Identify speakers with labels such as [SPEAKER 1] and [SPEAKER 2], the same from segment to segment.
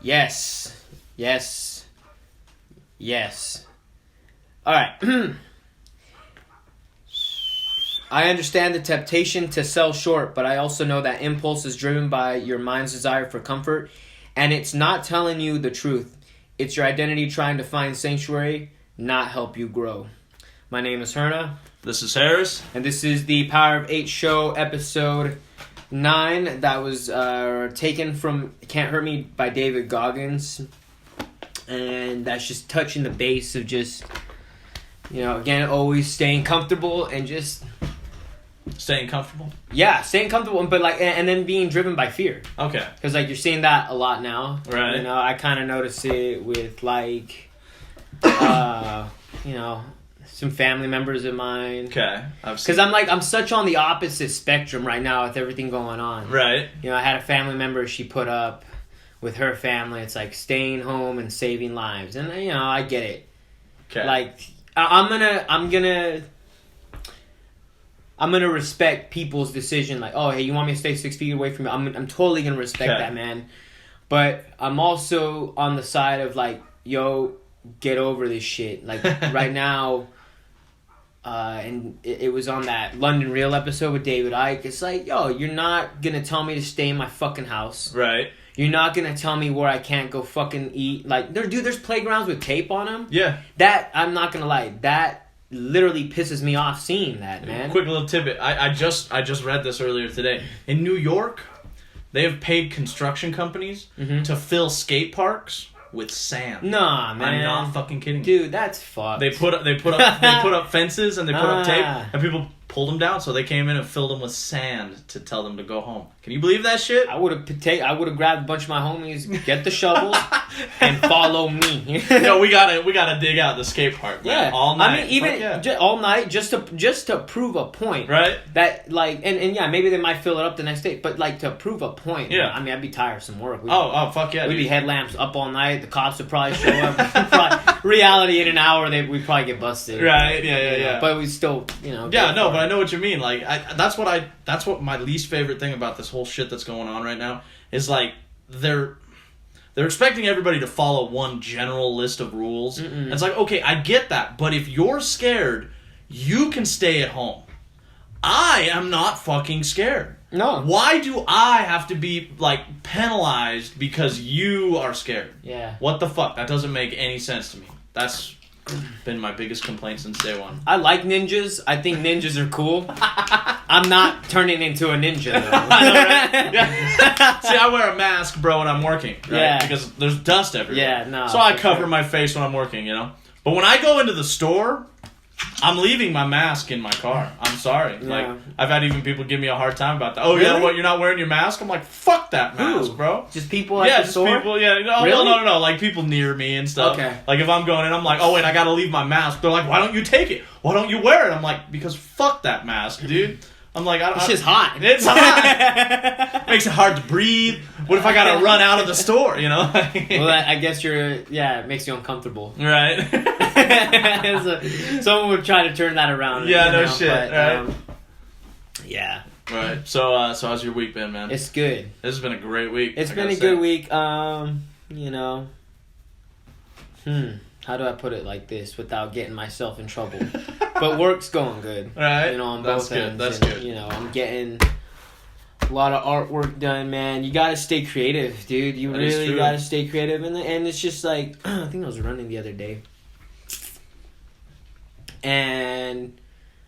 [SPEAKER 1] Yes. Yes. Yes. Alright. I understand the temptation to sell short, but I also know that impulse is driven by your mind's desire for comfort, and it's not telling you the truth. It's your identity trying to find sanctuary, not help you grow. My name is Herna.
[SPEAKER 2] This is Harris.
[SPEAKER 1] And this is the Power of 8 show, episode 9, that was taken from Can't Hurt Me by David Goggins. And that's just touching the base of just, again, always staying comfortable and just...
[SPEAKER 2] Staying comfortable?
[SPEAKER 1] Yeah, staying comfortable, but and then being driven by fear.
[SPEAKER 2] Okay.
[SPEAKER 1] Because, you're seeing that a lot now.
[SPEAKER 2] Right.
[SPEAKER 1] I kind of notice it with, some family members of mine.
[SPEAKER 2] Okay.
[SPEAKER 1] Because I'm such on the opposite spectrum right now with everything going on.
[SPEAKER 2] Right.
[SPEAKER 1] I had a family member she put up with her family. It's like staying home and saving lives. And, I get it.
[SPEAKER 2] Okay.
[SPEAKER 1] I'm gonna respect people's decision. Like, oh, hey, you want me to stay 6 feet away from you? I'm totally gonna respect that, man. But I'm also on the side of get over this shit. Right now, and it was on that London Real episode with David Icke. It's you're not gonna tell me to stay in my fucking house.
[SPEAKER 2] Right.
[SPEAKER 1] You're not gonna tell me where I can't go fucking eat. There's playgrounds with tape on them.
[SPEAKER 2] Yeah.
[SPEAKER 1] That, I'm not gonna lie, that literally pisses me off seeing that, man.
[SPEAKER 2] Quick little tidbit. I just read this earlier today. In New York, they have paid construction companies to fill skate parks with sand.
[SPEAKER 1] Nah, man.
[SPEAKER 2] I'm not fucking kidding.
[SPEAKER 1] Dude, that's fucked.
[SPEAKER 2] They put up fences and they put up tape and people pulled them down, so they came in and filled them with sand to tell them to go home. Can you believe that shit?
[SPEAKER 1] I would have grabbed a bunch of my homies, get the shovels, and follow me.
[SPEAKER 2] Yo, we gotta dig out the skate park, man.
[SPEAKER 1] Yeah,
[SPEAKER 2] all night.
[SPEAKER 1] I mean, even all night, just to prove a point,
[SPEAKER 2] right?
[SPEAKER 1] That and yeah, maybe they might fill it up the next day, but to prove a point.
[SPEAKER 2] Yeah.
[SPEAKER 1] I mean, I'd be tired some work.
[SPEAKER 2] Fuck yeah.
[SPEAKER 1] We'd be headlamps up all night. The cops would probably show up. Reality, in an hour, we'd probably get busted.
[SPEAKER 2] Right? Yeah.
[SPEAKER 1] But we still,
[SPEAKER 2] Yeah, no, but I know what you mean. That's what my least favorite thing about this whole shit that's going on right now is they're expecting everybody to follow one general list of rules. Mm-mm. It's okay, I get that, but if you're scared, you can stay at home. I am not fucking scared.
[SPEAKER 1] No.
[SPEAKER 2] Why do I have to be penalized because you are scared?
[SPEAKER 1] Yeah.
[SPEAKER 2] What the fuck? That doesn't make any sense to me. That's been my biggest complaint since day one.
[SPEAKER 1] I like ninjas. I think ninjas are cool. I'm not turning into a ninja, though.
[SPEAKER 2] I know, right? Yeah. See, I wear a mask, bro, when I'm working, right?
[SPEAKER 1] Yeah.
[SPEAKER 2] Because there's dust everywhere.
[SPEAKER 1] Yeah, no.
[SPEAKER 2] So I cover my face when I'm working, But when I go into the store, I'm leaving my mask in my car. I'm sorry.
[SPEAKER 1] Yeah.
[SPEAKER 2] I've had even people give me a hard time about that. Oh,
[SPEAKER 1] really?
[SPEAKER 2] Yeah, what, you're not wearing your mask? I'm like, fuck that mask,
[SPEAKER 1] Who?
[SPEAKER 2] bro.
[SPEAKER 1] Just people at the store?
[SPEAKER 2] People, yeah. No,
[SPEAKER 1] really?
[SPEAKER 2] No. People near me and stuff.
[SPEAKER 1] Okay.
[SPEAKER 2] If I'm going in, I'm like, oh, wait, I gotta leave my mask. They're like, why don't you take it? Why don't you wear it? I'm like, because fuck that mask, dude. I'm like,
[SPEAKER 1] it's just hot.
[SPEAKER 2] It's hot. Makes it hard to breathe. What if I gotta run out of the store,
[SPEAKER 1] Well, I guess it makes you uncomfortable.
[SPEAKER 2] Right.
[SPEAKER 1] Someone would try to turn that around.
[SPEAKER 2] Yeah, no shit.
[SPEAKER 1] But,
[SPEAKER 2] right.
[SPEAKER 1] Yeah.
[SPEAKER 2] Right. So how's your week been, man?
[SPEAKER 1] It's good.
[SPEAKER 2] This has been a great week.
[SPEAKER 1] It's been a good week. How do I put it like this without getting myself in trouble? But work's going good.
[SPEAKER 2] Right.
[SPEAKER 1] On
[SPEAKER 2] That's
[SPEAKER 1] both ends.
[SPEAKER 2] That's good.
[SPEAKER 1] I'm getting a lot of artwork done, man. You gotta stay creative, dude. You really gotta stay creative. And it's just I think I was running the other day. And I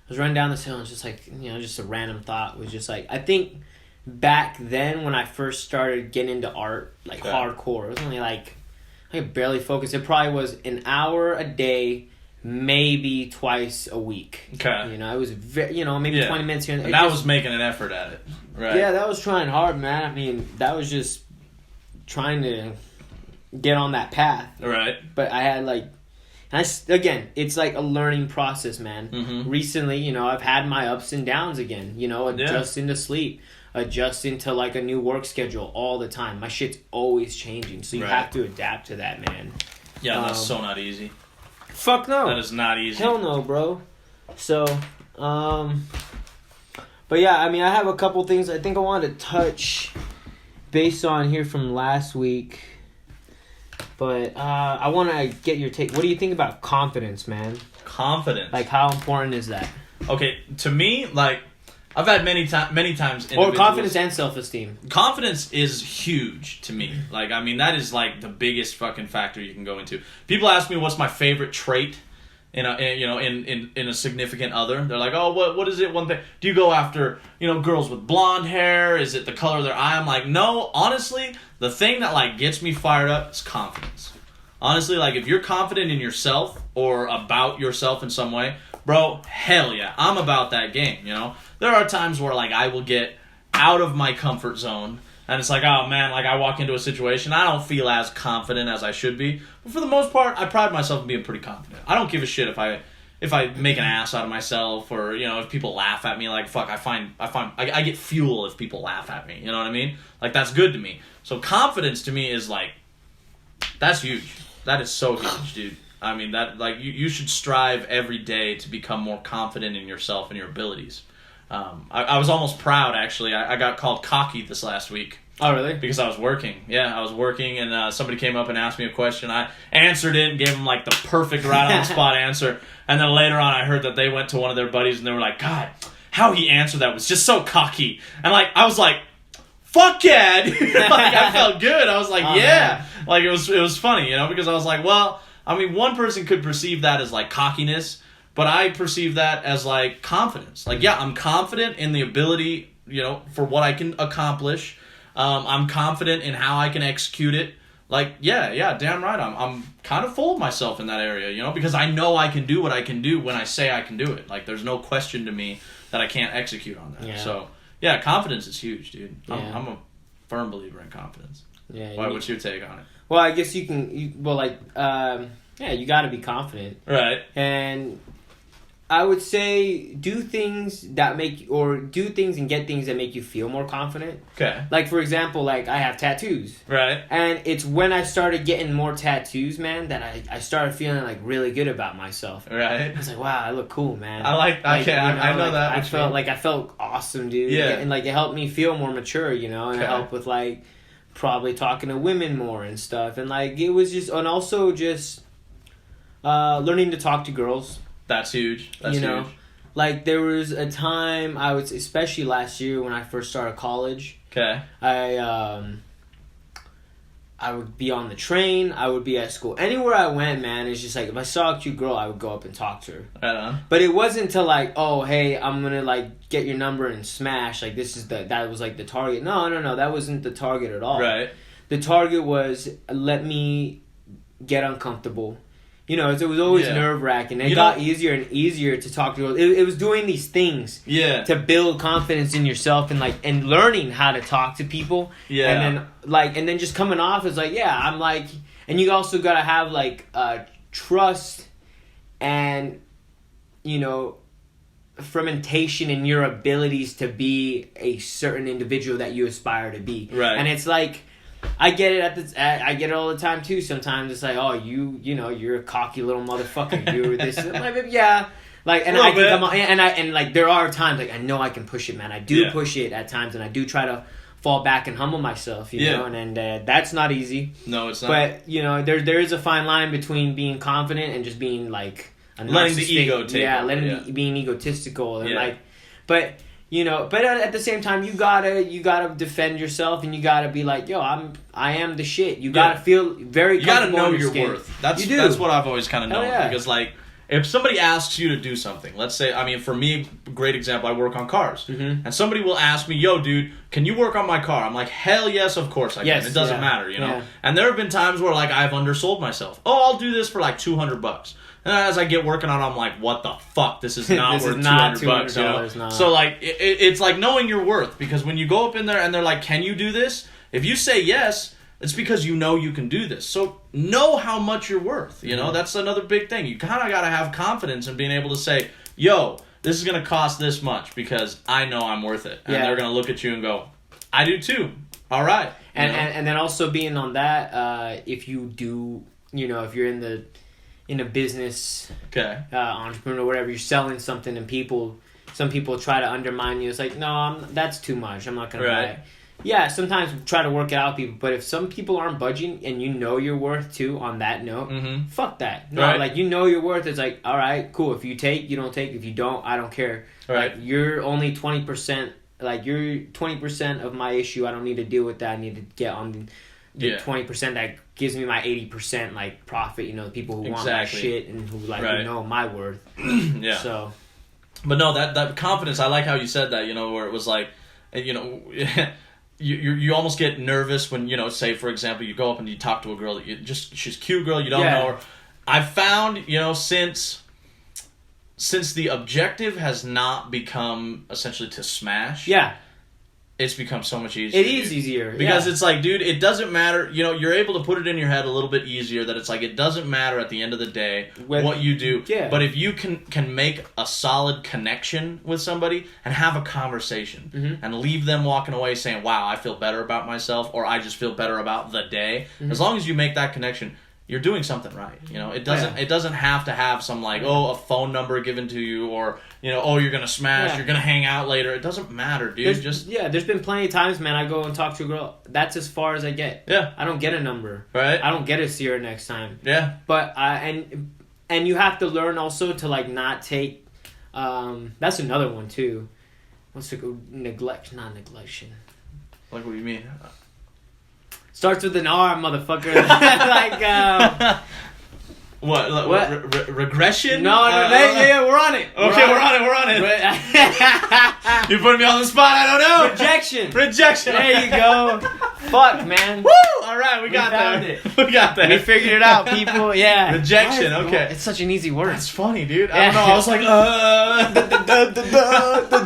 [SPEAKER 1] was running down this hill and it's just just a random thought was just I think back then when I first started getting into art, hardcore, it was only I could barely focus. It probably was an hour a day, maybe twice a week.
[SPEAKER 2] Okay.
[SPEAKER 1] It was maybe 20 minutes here.
[SPEAKER 2] And that was making an effort at it, right?
[SPEAKER 1] Yeah, that was trying hard, man. I mean, that was just trying to get on that path.
[SPEAKER 2] Right.
[SPEAKER 1] But I had again, it's a learning process, man.
[SPEAKER 2] Mm-hmm.
[SPEAKER 1] Recently, I've had my ups and downs again. Adjusting to sleep, adjusting to a new work schedule all the time. My shit's always changing, so you have to adapt to that, man.
[SPEAKER 2] Yeah, that's so not easy.
[SPEAKER 1] Fuck no.
[SPEAKER 2] That is not easy.
[SPEAKER 1] Hell no, bro. So, but yeah, I mean, I have a couple things I think I wanted to touch based on here from last week. But I want to get your take. What do you think about confidence, man?
[SPEAKER 2] Confidence.
[SPEAKER 1] Like, how important is that?
[SPEAKER 2] Okay, to me, like, I've had many times.
[SPEAKER 1] Or confidence and self-esteem.
[SPEAKER 2] Confidence is huge to me. Like, I mean, that is like the biggest fucking factor you can go into. People ask me what's my favorite trait in a significant other. They're like, oh, what is it? One thing. Do you go after girls with blonde hair? Is it the color of their eye? I'm like, no. Honestly, the thing that like gets me fired up is confidence. Honestly, like if you're confident in yourself or about yourself in some way, bro, hell yeah, I'm about that game. There are times where like I will get out of my comfort zone. And it's like, oh man, like I walk into a situation, I don't feel as confident as I should be. But for the most part, I pride myself in being pretty confident. I don't give a shit if I make an ass out of myself or, if people laugh at me. Like, fuck, I get fuel if people laugh at me. You know what I mean? Like, that's good to me. So confidence to me is like, that's huge. That is so huge, dude. I mean, that like you should strive every day to become more confident in yourself and your abilities. I was almost proud, actually. I got called cocky this last week.
[SPEAKER 1] Oh, really?
[SPEAKER 2] Because I was working. Yeah, I was working, and somebody came up and asked me a question. I answered it and gave them, like, the perfect right-on-the-spot answer. And then later on, I heard that they went to one of their buddies, and they were like, God, how he answered that was just so cocky. And, like, I was like, fuck yeah, dude. Like, I felt good. I was like, oh, yeah. Man. Like, it was funny, because I was like, well, I mean, one person could perceive that as, like, cockiness, but I perceive that as, like, confidence. Like, yeah, I'm confident in the ability, for what I can accomplish. I'm confident in how I can execute it. Like, yeah, damn right. I'm kind of full of myself in that area, because I know I can do what I can do when I say I can do it. Like, there's no question to me that I can't execute on that. Yeah. So, yeah, confidence is huge, dude. Yeah. I'm a firm believer in confidence.
[SPEAKER 1] Yeah.
[SPEAKER 2] Why? What's your take on it?
[SPEAKER 1] Well, I guess you got to be confident.
[SPEAKER 2] Right.
[SPEAKER 1] And I would say do things and get things that make you feel more confident.
[SPEAKER 2] Okay.
[SPEAKER 1] Like, for example, like I have tattoos.
[SPEAKER 2] Right.
[SPEAKER 1] And it's when I started getting more tattoos, man, that I started feeling like really good about myself.
[SPEAKER 2] Right.
[SPEAKER 1] I was like, wow, I look cool, man.
[SPEAKER 2] I know that.
[SPEAKER 1] I felt awesome, dude.
[SPEAKER 2] Yeah.
[SPEAKER 1] And like it helped me feel more mature, and it helped with like probably talking to women more and stuff. And like it was just, and also just learning to talk to girls.
[SPEAKER 2] That's huge. That's huge.
[SPEAKER 1] Like there was a time especially last year when I first started college.
[SPEAKER 2] Okay.
[SPEAKER 1] I would be on the train. I would be at school. Anywhere I went, man, it's just like if I saw a cute girl, I would go up and talk to her.
[SPEAKER 2] Right on.
[SPEAKER 1] But it wasn't until like, oh, hey, I'm gonna like get your number and smash. Like that was like the target. No, that wasn't the target at all.
[SPEAKER 2] Right.
[SPEAKER 1] The target was let me get uncomfortable. It was always nerve-wracking. It got easier and easier to talk to girls. It was doing these things to build confidence in yourself and learning how to talk to people. Yeah. And then just coming off as like, yeah, I'm like, and you also got to have like trust and, fermentation in your abilities to be a certain individual that you aspire to be.
[SPEAKER 2] Right.
[SPEAKER 1] And it's like, I get it I get it all the time too. Sometimes it's like, oh, you're a cocky little motherfucker. You're this, yeah. Like, and I can come on, and like there are times like I know I can push it, man. I do push it at times, and I do try to fall back and humble myself, you know, and that's not easy.
[SPEAKER 2] No, it's not.
[SPEAKER 1] But there is a fine line between being confident and just being like
[SPEAKER 2] letting the ego take.
[SPEAKER 1] Yeah, being egotistical and like, but. But at the same time, you gotta defend yourself, and you gotta be like, yo, I am the shit. You gotta feel very comfortable.
[SPEAKER 2] You gotta know
[SPEAKER 1] in your
[SPEAKER 2] your
[SPEAKER 1] skin.
[SPEAKER 2] worth. That's what I've always kind of known.
[SPEAKER 1] Yeah.
[SPEAKER 2] Because like, if somebody asks you to do something, let's say, I mean, for me, great example, I work on cars, and somebody will ask me, yo, dude, can you work on my car? I'm like, hell yes, of course I can. It doesn't matter, Yeah. And there have been times where like I've undersold myself. Oh, I'll do this for like $200. And as I get working on it, I'm like, what the fuck? This is not worth $200,
[SPEAKER 1] No.
[SPEAKER 2] So, like, it's like knowing your worth. Because when you go up in there and they're like, can you do this? If you say yes, it's because you know you can do this. So, know how much you're worth. That's another big thing. You kind of got to have confidence in being able to say, yo, this is going to cost this much because I know I'm worth it. And they're going to look at you and go, I do too. All right.
[SPEAKER 1] And then also being on that, if you do, if you're in a business, entrepreneur, whatever, you're selling something, and some people try to undermine you. It's like, no, that's too much. I'm not gonna buy it. Yeah, sometimes try to work it out with people, but if some people aren't budging and you know your worth too on that note, fuck that. No,
[SPEAKER 2] Right.
[SPEAKER 1] like you know your worth. It's like, all right, cool. If you take, you don't take. If you don't, I don't care.
[SPEAKER 2] Right.
[SPEAKER 1] Like you're only 20%. Like you're 20% of my issue. I don't need to deal with that. I need to get on the 20% that gives me my 80% like profit. You know, the people who want my shit and who like who know my worth.
[SPEAKER 2] Yeah.
[SPEAKER 1] So,
[SPEAKER 2] but no, that confidence. I like how you said that. You know, where it was like, you know. You almost get nervous when, you know, say for example you go up and you talk to a girl that she's a cute girl, you don't know her. I've found, you know, since the objective has not become essentially to smash, it's become so much easier.
[SPEAKER 1] It is easier
[SPEAKER 2] because it's like, dude, it doesn't matter. You know, you're able to put it in your head a little bit easier that it's like it doesn't matter at the end of the day what you do.
[SPEAKER 1] Yeah.
[SPEAKER 2] But if you can make a solid connection with somebody and have a conversation and leave them walking away saying, "Wow, I feel better about myself," or "I just feel better about the day," as long as you make that connection, you're doing something right. You know, it doesn't have to have some like a phone number given to you or, you know, you're gonna smash, you're gonna hang out later. It doesn't matter, dude.
[SPEAKER 1] There's been plenty of times, man. I go and talk to a girl. That's as far as I get.
[SPEAKER 2] Yeah.
[SPEAKER 1] I don't get a number.
[SPEAKER 2] Right.
[SPEAKER 1] I don't get to see her next time.
[SPEAKER 2] Yeah.
[SPEAKER 1] But and you have to learn also to like not take. That's another one too. What's it? Not neglection.
[SPEAKER 2] Like, what do you mean?
[SPEAKER 1] Starts with an R, motherfucker. Like,
[SPEAKER 2] what? Regression?
[SPEAKER 1] No, yeah, we're on it.
[SPEAKER 2] Okay, we're on it. You're putting me on the spot. I don't know.
[SPEAKER 1] Rejection.
[SPEAKER 2] There
[SPEAKER 1] you go. Fuck, man.
[SPEAKER 2] Woo! All right, we got there. We got there.
[SPEAKER 1] We figured it out, people. Yeah.
[SPEAKER 2] Rejection. Okay.
[SPEAKER 1] It's such an easy word.
[SPEAKER 2] That's funny, dude. I don't know. I was like,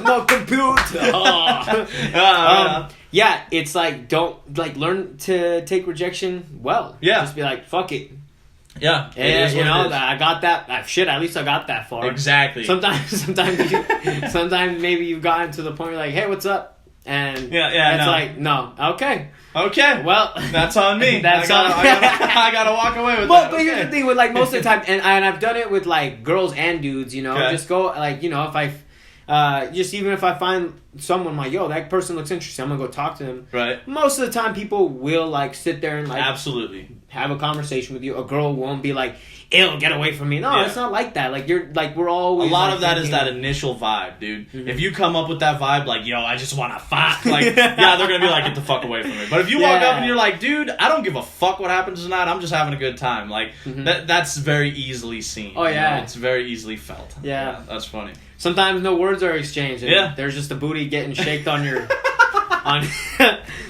[SPEAKER 1] no computer. Yeah, it's like learn to take rejection well.
[SPEAKER 2] Yeah.
[SPEAKER 1] Just be like, fuck it.
[SPEAKER 2] Yeah.
[SPEAKER 1] You know, I got that. Shit, at least I got that far.
[SPEAKER 2] Exactly.
[SPEAKER 1] Sometimes maybe you've gotten to the point where you're like, hey, what's up? And it's like, no, okay.
[SPEAKER 2] Well, that's on me. I gotta walk away with that.
[SPEAKER 1] But here's the thing with like most of the time, and I've done it with like girls and dudes. You know, just go like, you know, if even if I find someone like, yo, that person looks interesting, I'm gonna go talk to them.
[SPEAKER 2] Right.
[SPEAKER 1] Most of the time, people will like sit there and like
[SPEAKER 2] absolutely
[SPEAKER 1] have a conversation with you. A girl won't be like, "Ew, get away from me." No, it's not like that. Like you're like we're always.
[SPEAKER 2] A lot of that is that initial vibe, dude. Mm-hmm. If you come up with that vibe, like, yo, I just want to fuck, like, they're gonna be like, get the fuck away from me. But if you walk up and you're like, dude, I don't give a fuck what happens tonight. I'm just having a good time. Like that's very easily seen.
[SPEAKER 1] Oh yeah,
[SPEAKER 2] it's very easily felt. Yeah, that's funny.
[SPEAKER 1] Sometimes no words are exchanged. And there's just a booty getting shaked on your.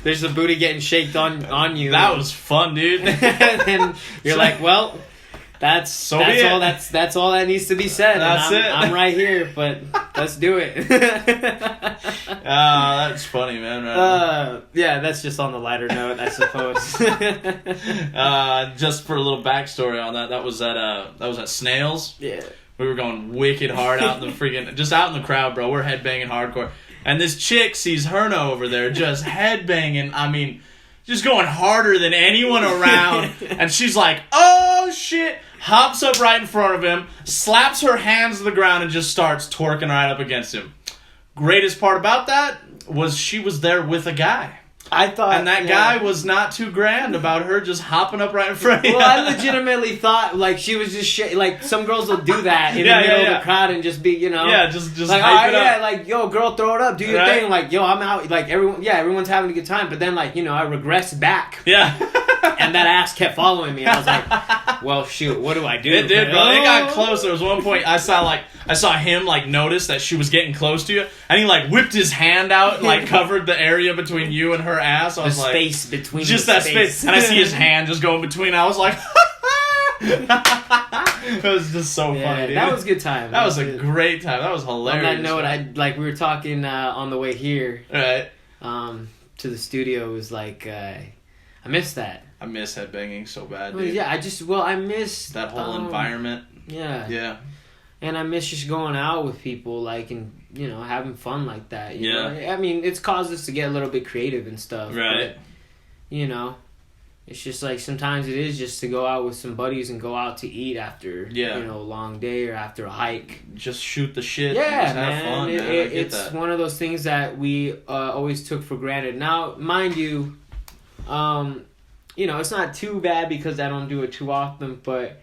[SPEAKER 1] There's a booty getting shaked on you.
[SPEAKER 2] That was fun, dude.
[SPEAKER 1] And you're like, well, that's all that needs to be said.
[SPEAKER 2] That's it.
[SPEAKER 1] I'm right here, but let's do it.
[SPEAKER 2] That's funny, man. Right
[SPEAKER 1] yeah, that's just on the lighter note, I suppose.
[SPEAKER 2] Just for a little backstory on that, that was at Snails.
[SPEAKER 1] Yeah.
[SPEAKER 2] We were going wicked hard out in the freaking, just out in the crowd, bro. We're headbanging hardcore. And this chick sees Herno over there just headbanging. I mean, just going harder than anyone around. And she's like, oh, shit. Hops up right in front of him, slaps her hands to the ground, and just starts twerking right up against him. Greatest part about that was she was there with a guy.
[SPEAKER 1] I thought,
[SPEAKER 2] and that guy was not too grand about her just hopping up right in front of him.
[SPEAKER 1] Well, I legitimately thought like she was just like some girls will do that in the middle of the crowd and just be, you know,
[SPEAKER 2] just
[SPEAKER 1] like,
[SPEAKER 2] hype it up.
[SPEAKER 1] like, yo, girl, throw it up, do your thing, like, yo, I'm out, like everyone's having a good time, but then like, you know, I regressed back, and that ass kept following me. I was like, well, shoot, what do I do?
[SPEAKER 2] It did, bro. It got close. There was one point I saw him like notice that she was getting close to you, and he like whipped his hand out and like covered the area between you and her ass. I was like,
[SPEAKER 1] space between
[SPEAKER 2] just that space, and I see his hand just going between. I was like, it was just so funny. Dude.
[SPEAKER 1] That was a good time.
[SPEAKER 2] That was a great time. That was hilarious.
[SPEAKER 1] On that note, we were talking on the way here,
[SPEAKER 2] right?
[SPEAKER 1] To the studio. It was like I miss that.
[SPEAKER 2] I miss headbanging so bad, dude.
[SPEAKER 1] Yeah, I miss
[SPEAKER 2] that whole environment.
[SPEAKER 1] Yeah. And I miss just going out with people, like, and, you know, having fun like that. You know? I mean, it's caused us to get a little bit creative and stuff.
[SPEAKER 2] Right.
[SPEAKER 1] But, you know, It's just like sometimes it is just to go out with some buddies and go out to eat after a long day or after a hike.
[SPEAKER 2] Just shoot the shit.
[SPEAKER 1] Yeah,
[SPEAKER 2] and just have fun, man.
[SPEAKER 1] It's one of those things that we always took for granted. Now, mind you, it's not too bad because I don't do it too often, but.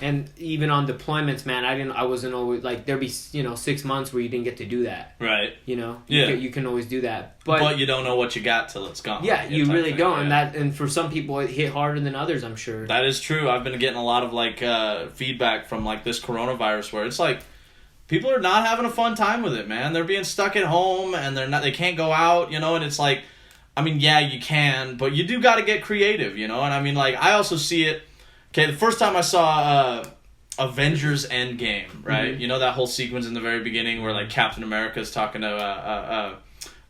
[SPEAKER 1] And even on deployments, man, I wasn't always like there'd be 6 months where you didn't get to do that.
[SPEAKER 2] Right.
[SPEAKER 1] You can always do that, but
[SPEAKER 2] you don't know what you got till it's gone.
[SPEAKER 1] Yeah, you really don't, and for some people it hit harder than others. I'm sure
[SPEAKER 2] that is true. I've been getting a lot of feedback from this coronavirus where it's like people are not having a fun time with it, man. They're being stuck at home and they can't go out, and it's like, I mean, yeah, you can, but you do got to get creative, and I mean, I also see it. Okay, the first time I saw Avengers Endgame, right? Mm-hmm. That whole sequence in the very beginning where Captain America's talking to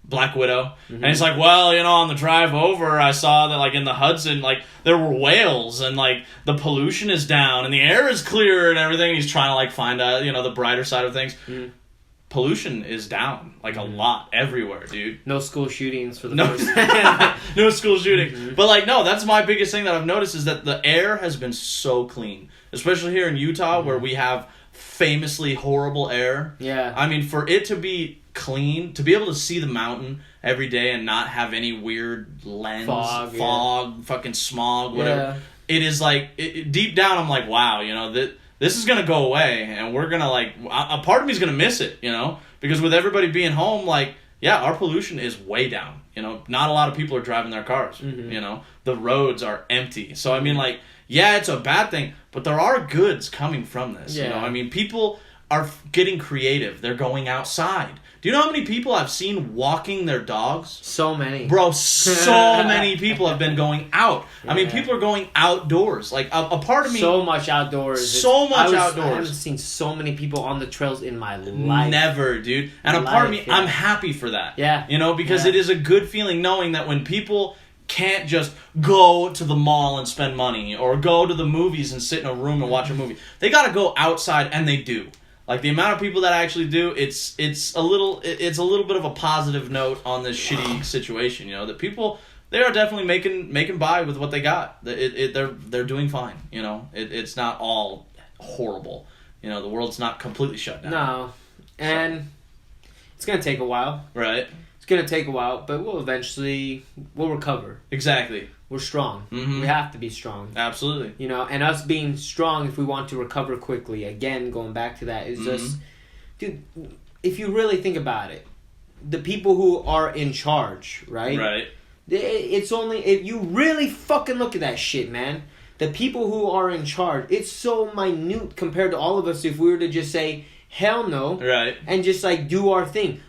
[SPEAKER 2] Black Widow, mm-hmm. and he's like, well, on the drive over, I saw that in the Hudson, there were whales and the pollution is down and the air is clear and everything. And he's trying to find the brighter side of things. Mm-hmm. Pollution is down a lot everywhere, dude.
[SPEAKER 1] No school shootings for the first
[SPEAKER 2] no school shooting. Mm-hmm. But no, that's my biggest thing that I've noticed is that the air has been so clean, especially here in Utah where we have famously horrible air.
[SPEAKER 1] Yeah.
[SPEAKER 2] I mean, for it to be clean, to be able to see the mountain every day and not have any weird lens, fog, fucking smog, whatever. Yeah. It is deep down I'm like, wow, this is going to go away, and we're going to, a part of me is going to miss it, because with everybody being home, our pollution is way down, not a lot of people are driving their cars,
[SPEAKER 1] mm-hmm.
[SPEAKER 2] The roads are empty. So, I mean, it's a bad thing, but there are goods coming from this, I mean, people are getting creative. They're going outside. Do you know how many people I've seen walking their dogs?
[SPEAKER 1] So many.
[SPEAKER 2] Bro, so many people have been going out. Yeah. I mean, people are going outdoors. A part of me...
[SPEAKER 1] So much outdoors.
[SPEAKER 2] Outdoors.
[SPEAKER 1] I haven't seen so many people on the trails in my life.
[SPEAKER 2] Never, dude. And a part of me, I'm happy for that.
[SPEAKER 1] Yeah.
[SPEAKER 2] Because it is a good feeling knowing that when people can't just go to the mall and spend money or go to the movies and sit in a room and watch a movie. They got to go outside, and they do. The amount of people that actually do, it's a little bit of a positive note on this shitty situation. That people, they are definitely making by with what they got. They're doing fine. It's not all horrible. The world's not completely shut down.
[SPEAKER 1] No, and it's gonna take a while.
[SPEAKER 2] Right.
[SPEAKER 1] It's gonna take a while, but we'll recover.
[SPEAKER 2] Exactly.
[SPEAKER 1] We're strong.
[SPEAKER 2] Mm-hmm.
[SPEAKER 1] We have to be strong.
[SPEAKER 2] Absolutely.
[SPEAKER 1] And us being strong if we want to recover quickly, again, going back to that, is just... Dude, if you really think about it, the people who are in charge, right?
[SPEAKER 2] Right.
[SPEAKER 1] It's only... If you really fucking look at that shit, man, the people who are in charge, it's so minute compared to all of us if we were to just say, hell no.
[SPEAKER 2] Right.
[SPEAKER 1] And just, do our thing.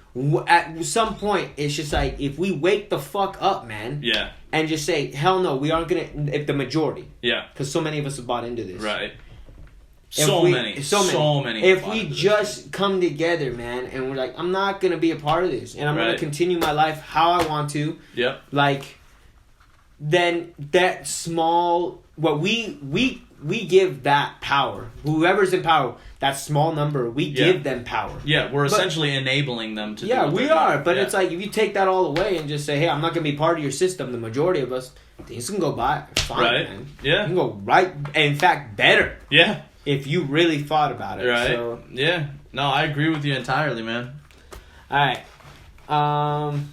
[SPEAKER 1] At some point, it's just if we wake the fuck up, man.
[SPEAKER 2] Yeah.
[SPEAKER 1] And just say, hell no, we aren't going to... If the majority.
[SPEAKER 2] Yeah.
[SPEAKER 1] Because so many of us have bought into this.
[SPEAKER 2] Right. So many.
[SPEAKER 1] If we just come together, man, and we're I'm not going to be a part of this. And I'm going to continue my life how I want to.
[SPEAKER 2] Yep.
[SPEAKER 1] Then that small... What we give that power. Whoever's in power, that small number, we give them power.
[SPEAKER 2] Yeah, we're essentially enabling them to do
[SPEAKER 1] what we are. But it's if you take that all away and just say, hey, I'm not going to be part of your system, the majority of us, things can go by fine,
[SPEAKER 2] right.
[SPEAKER 1] man.
[SPEAKER 2] Yeah.
[SPEAKER 1] You can go right, in fact, better.
[SPEAKER 2] Yeah.
[SPEAKER 1] If you really thought about it.
[SPEAKER 2] Right.
[SPEAKER 1] So,
[SPEAKER 2] yeah. No, I agree with you entirely, man.
[SPEAKER 1] All right.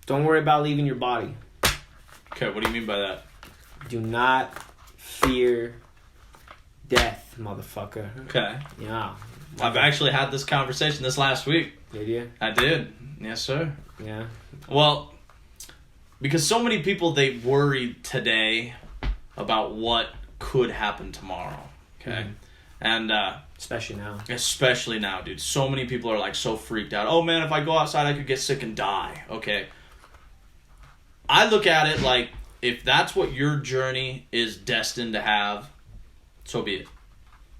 [SPEAKER 1] Don't worry about leaving your body.
[SPEAKER 2] Okay, what do you mean by that?
[SPEAKER 1] Do not fear death, motherfucker.
[SPEAKER 2] Okay.
[SPEAKER 1] Yeah.
[SPEAKER 2] I've actually had this conversation this last week.
[SPEAKER 1] Did you?
[SPEAKER 2] I did. Yes, sir.
[SPEAKER 1] Yeah.
[SPEAKER 2] Well, because so many people, they worry today about what could happen tomorrow. Okay. Mm-hmm. And especially now, dude. So many people are so freaked out. Oh man, if I go outside I could get sick and die. Okay. I look at it if that's what your journey is destined to have, so be it.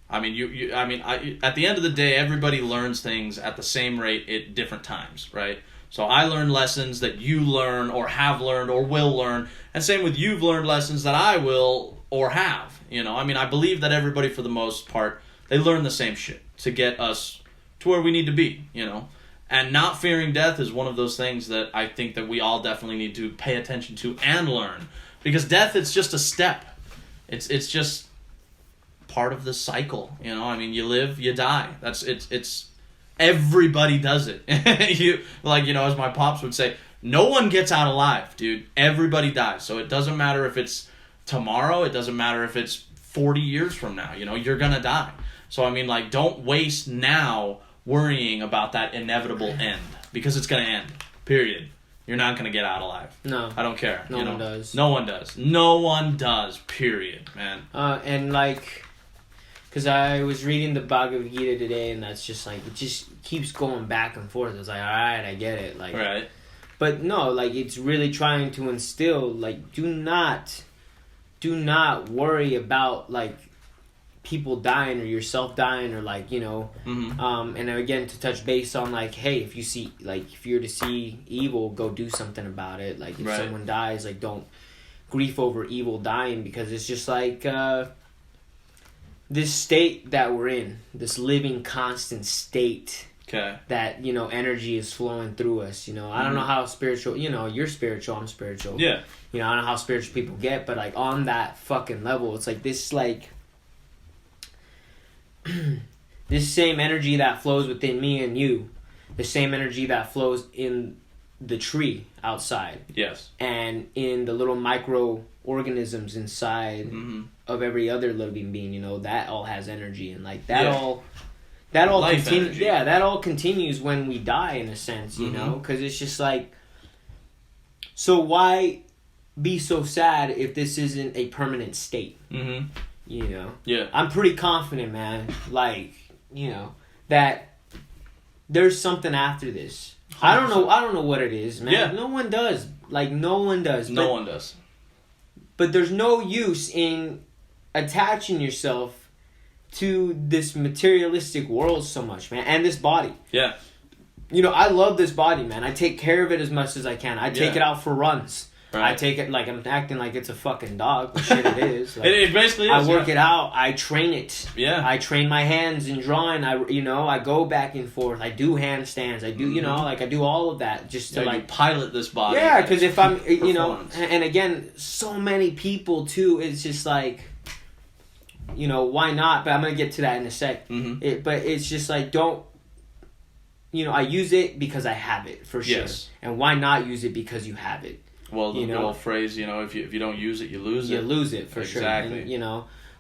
[SPEAKER 2] I mean, at the end of the day, everybody learns things at the same rate at different times, right? So I learn lessons that you learn or have learned or will learn, and same with you've learned lessons that I will or have. I believe that everybody, for the most part, they learn the same shit to get us to where we need to be, And not fearing death is one of those things that I think that we all definitely need to pay attention to and learn. Because death, it's just a step. It's just part of the cycle, you know? I mean, you live, you die. It's everybody does it. As my pops would say, no one gets out alive, dude. Everybody dies. So it doesn't matter if it's tomorrow, it doesn't matter if it's 40 years from now, you're gonna die. So I mean, like, don't waste now worrying about that inevitable end, because it's gonna end. Period. You're not gonna get out alive.
[SPEAKER 1] No.
[SPEAKER 2] I don't care.
[SPEAKER 1] No one does.
[SPEAKER 2] No one does. No one does. Period, man.
[SPEAKER 1] And like, because I was reading the Bhagavad Gita today, and that's just like, it just keeps going back and forth. It's like, all right, I get it. Like,
[SPEAKER 2] right.
[SPEAKER 1] But no, like, it's really trying to instill, like, do not worry about, like, people dying or yourself dying, or like, and again, to touch base on, like, hey, if you're to see evil, go do something about it. Like, if someone dies, like, don't grief over evil dying, because it's just like this state that we're in, this living constant state.
[SPEAKER 2] Okay.
[SPEAKER 1] That, energy is flowing through us. I don't know how spiritual, you're spiritual, I'm spiritual.
[SPEAKER 2] Yeah.
[SPEAKER 1] I don't know how spiritual people get, but, like, on that fucking level, it's like this, like, this same energy that flows within me and you, the same energy that flows in the tree outside.
[SPEAKER 2] Yes.
[SPEAKER 1] And in the little microorganisms inside of every other living being, that all has energy. And, like, that all continues. Yeah, that all continues when we die, in a sense, because it's just like, so why be so sad if this isn't a permanent state?
[SPEAKER 2] Yeah.
[SPEAKER 1] I'm pretty confident, man, like, that there's something after this. 100%. I don't know what it is, man.
[SPEAKER 2] Yeah.
[SPEAKER 1] No one does. Like, no one does.
[SPEAKER 2] No one does.
[SPEAKER 1] But there's no use in attaching yourself to this materialistic world so much, man, and this body.
[SPEAKER 2] Yeah.
[SPEAKER 1] I love this body, man. I take care of it as much as I can. I take it out for runs. Right. I take it, like, I'm acting like it's a fucking dog, but shit it is. Like,
[SPEAKER 2] it basically is.
[SPEAKER 1] I work it out. I train it.
[SPEAKER 2] Yeah.
[SPEAKER 1] I train my hands in drawing. I go back and forth. I do handstands. I do, I do all of that just to, like,
[SPEAKER 2] you pilot this body.
[SPEAKER 1] Yeah, because if I'm, and again, so many people too, it's just like, why not? But I'm going to get to that in a sec. But it's just like, don't, I use it because I have it, for sure. Yes. And why not use it because you have it?
[SPEAKER 2] Well, the old phrase, if you don't use it, you lose it.
[SPEAKER 1] You lose it, for sure.
[SPEAKER 2] Exactly.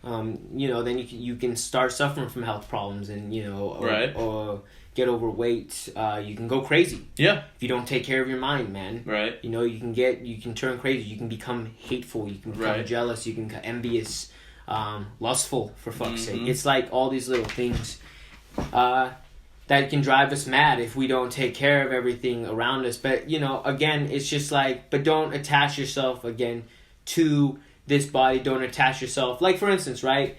[SPEAKER 1] And, then you can start suffering from health problems and, or get overweight. You can go crazy.
[SPEAKER 2] Yeah.
[SPEAKER 1] If you don't take care of your mind, man.
[SPEAKER 2] Right.
[SPEAKER 1] You can turn crazy. You can become hateful. You can become jealous. You can become envious. Lustful, for fuck's sake. It's like all these little things that can drive us mad if we don't take care of everything around us. But, again, it's just like, but don't attach yourself, again, to this body. Don't attach yourself. Like, for instance, right?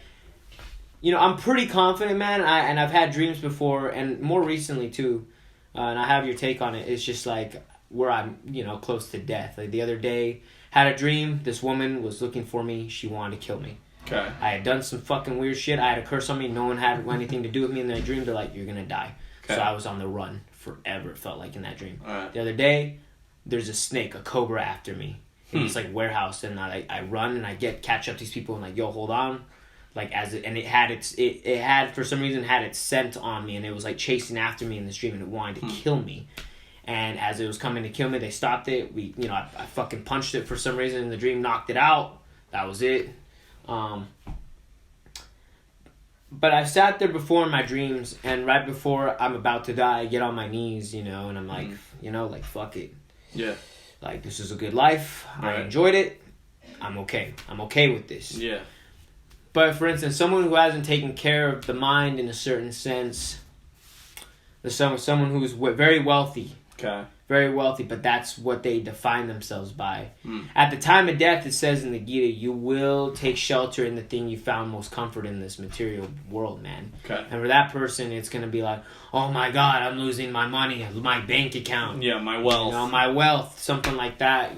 [SPEAKER 1] I'm pretty confident, man, and I've had dreams before, and more recently, too, and I have your take on it. It's just like where I'm, close to death. Like, the other day, had a dream. This woman was looking for me. She wanted to kill me.
[SPEAKER 2] Okay.
[SPEAKER 1] I had done some fucking weird shit. I had a curse on me. No one had anything to do with me in that dream. They're like, you're going to die. Okay. So I was on the run forever, it felt like, in that dream.
[SPEAKER 2] All right.
[SPEAKER 1] The other day, there's a snake, a cobra after me. In this, like, warehouse. And I run and I catch up these people and, like, yo, hold on. Like, and it had, for some reason, had its scent on me. And it was, like, chasing after me in this dream. And it wanted to kill me. And as it was coming to kill me, they stopped it. I fucking punched it for some reason in the dream, knocked it out. That was it. But I sat there before in my dreams, and right before I'm about to die, I get on my knees, and I'm like, like, fuck it.
[SPEAKER 2] Yeah.
[SPEAKER 1] Like, this is a good life. Right. I enjoyed it. I'm okay. I'm okay with this.
[SPEAKER 2] Yeah.
[SPEAKER 1] But, for instance, someone who hasn't taken care of the mind in a certain sense, someone who's very wealthy.
[SPEAKER 2] Okay.
[SPEAKER 1] Very wealthy, but that's what they define themselves by. At the time of death, it says in the Gita, you will take shelter in the thing you found most comfort in this material world, man.
[SPEAKER 2] Okay.
[SPEAKER 1] And for that person, it's going to be like, oh my God, I'm losing my money, my bank account.
[SPEAKER 2] Yeah, my wealth.
[SPEAKER 1] My wealth, something like that,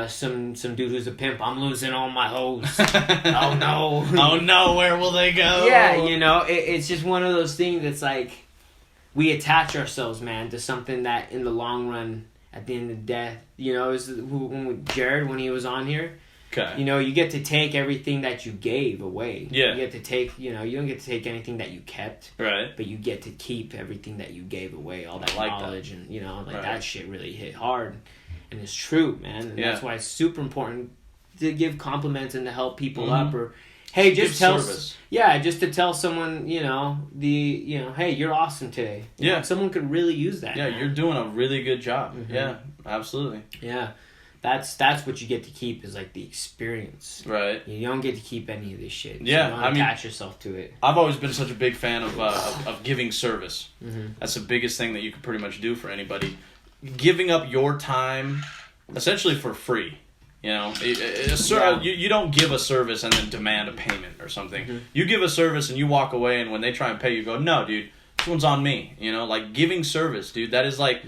[SPEAKER 1] Some dude who's a pimp, I'm losing all my hoes. Oh no.
[SPEAKER 2] Oh no, where will they go?
[SPEAKER 1] Yeah, it's just one of those things that's like, we attach ourselves, man, to something that in the long run, at the end of the day, you know, is Jared, when he was on here.
[SPEAKER 2] Okay.
[SPEAKER 1] You know, you get to take everything that you gave away.
[SPEAKER 2] Yeah.
[SPEAKER 1] You get to take, you know, you don't get to take anything that you kept.
[SPEAKER 2] Right.
[SPEAKER 1] But you get to keep everything that you gave away, all that
[SPEAKER 2] like
[SPEAKER 1] knowledge,
[SPEAKER 2] that.
[SPEAKER 1] and, you know, like
[SPEAKER 2] Right.
[SPEAKER 1] that shit really hit hard. And it's true, man. And
[SPEAKER 2] Yeah.
[SPEAKER 1] that's why it's super important to give compliments and to help people
[SPEAKER 2] Mhm.
[SPEAKER 1] up, or, hey,
[SPEAKER 2] Give
[SPEAKER 1] just tell
[SPEAKER 2] service.
[SPEAKER 1] yeah, just to tell someone, you know, hey, you're awesome today. You
[SPEAKER 2] Yeah.
[SPEAKER 1] know, someone could really use that.
[SPEAKER 2] Yeah,
[SPEAKER 1] man.
[SPEAKER 2] you're doing a really good job.
[SPEAKER 1] Mhm.
[SPEAKER 2] Yeah, absolutely.
[SPEAKER 1] Yeah. That's what you get to keep, is like the experience.
[SPEAKER 2] Right.
[SPEAKER 1] You don't get to keep any of this shit. So
[SPEAKER 2] Yeah,
[SPEAKER 1] you don't
[SPEAKER 2] I mean-
[SPEAKER 1] attach yourself to it.
[SPEAKER 2] I've always been such a big fan of giving service.
[SPEAKER 1] Mm-hmm.
[SPEAKER 2] That's the biggest thing that you could pretty much do for anybody. Giving up your time, essentially for free. You know,
[SPEAKER 1] Yeah.
[SPEAKER 2] you don't give a service and then demand a payment or something.
[SPEAKER 1] Mm-hmm.
[SPEAKER 2] You give a service and you walk away, and when they try and pay you, go, no, dude, this one's on me. You know, like giving service, dude. That is like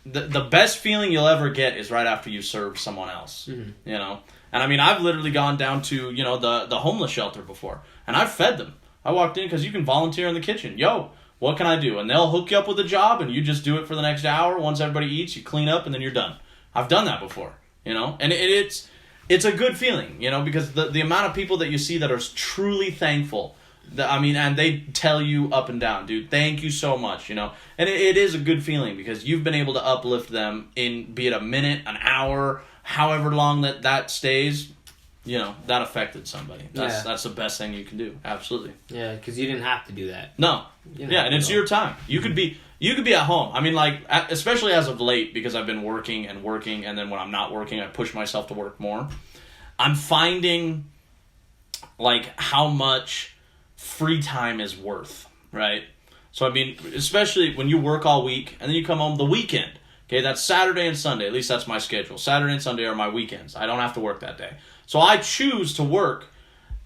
[SPEAKER 2] the best feeling you'll ever get is right after you serve someone else.
[SPEAKER 1] Mm-hmm.
[SPEAKER 2] You know, and I mean, I've literally gone down to, you know, the homeless shelter before, and I've fed them. I walked in because you can volunteer in the kitchen. Yo, what can I do? And they'll hook you up with a job, and you just do it for the next hour. Once everybody eats, you clean up, and then you're done. I've done that before, you know, and it's a good feeling, you know, because the amount of people that you see that are truly thankful, and they tell you up and down, dude, thank you so much, you know, and it is a good feeling because you've been able to uplift them in, be it a minute, an hour, however long that stays. You know, that affected somebody. That's the best thing you can do. Absolutely.
[SPEAKER 1] Yeah, because you didn't have to do that.
[SPEAKER 2] No.
[SPEAKER 1] You didn't
[SPEAKER 2] Yeah,
[SPEAKER 1] have
[SPEAKER 2] and
[SPEAKER 1] to
[SPEAKER 2] it's
[SPEAKER 1] go.
[SPEAKER 2] your time. You could be at home. I mean, like, especially as of late, because I've been working, and then when I'm not working, I push myself to work more. I'm finding, like, how much free time is worth, right? So, I mean, especially when you work all week, and then you come home the weekend. Okay, that's Saturday and Sunday. At least that's my schedule. Saturday and Sunday are my weekends. I don't have to work that day. So I choose to work,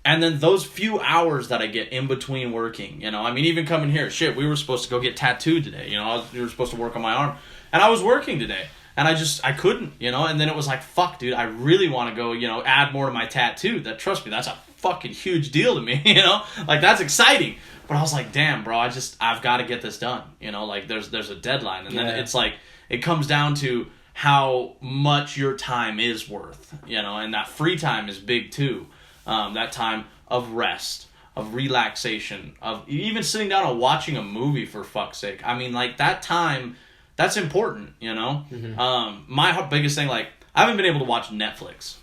[SPEAKER 2] and then those few hours that I get in between working, you know, I mean, even coming here, shit, we were supposed to go get tattooed today, you know, we were supposed to work on my arm, and I was working today, and I couldn't, you know, and then it was like, fuck, dude, I really want to go, you know, add more to my tattoo. Trust me, that's a fucking huge deal to me, you know, like, that's exciting. But I was like, damn, bro, I've got to get this done, you know, like, there's a deadline, and then it's like, it comes down to how much your time is worth, you know, and that free time is big too. That time of rest, of relaxation, of even sitting down and watching a movie, for fuck's sake. I mean, like, that time, that's important, you know? Mm-hmm. My biggest thing, like, I haven't been able to watch Netflix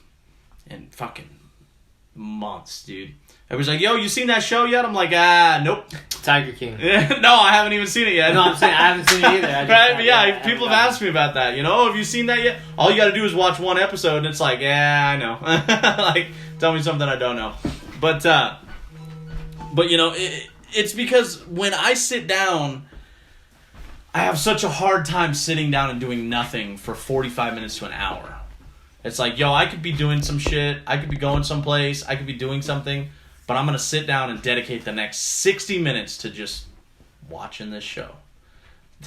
[SPEAKER 2] in fucking months, dude. Everybody's like, yo, you seen that show yet? I'm like, nope.
[SPEAKER 1] Tiger King.
[SPEAKER 2] No, I haven't even seen it yet.
[SPEAKER 1] No, I'm saying I haven't seen it either.
[SPEAKER 2] Right? But yeah, people have asked me about that. You know, have you seen that yet? All you got to do is watch one episode, and it's like, yeah, I know. Like, tell me something I don't know. But you know, it's because when I sit down, I have such a hard time sitting down and doing nothing for 45 minutes to an hour. It's like, yo, I could be doing some shit. I could be going someplace. I could be doing something. But I'm going to sit down and dedicate the next 60 minutes to just watching this show.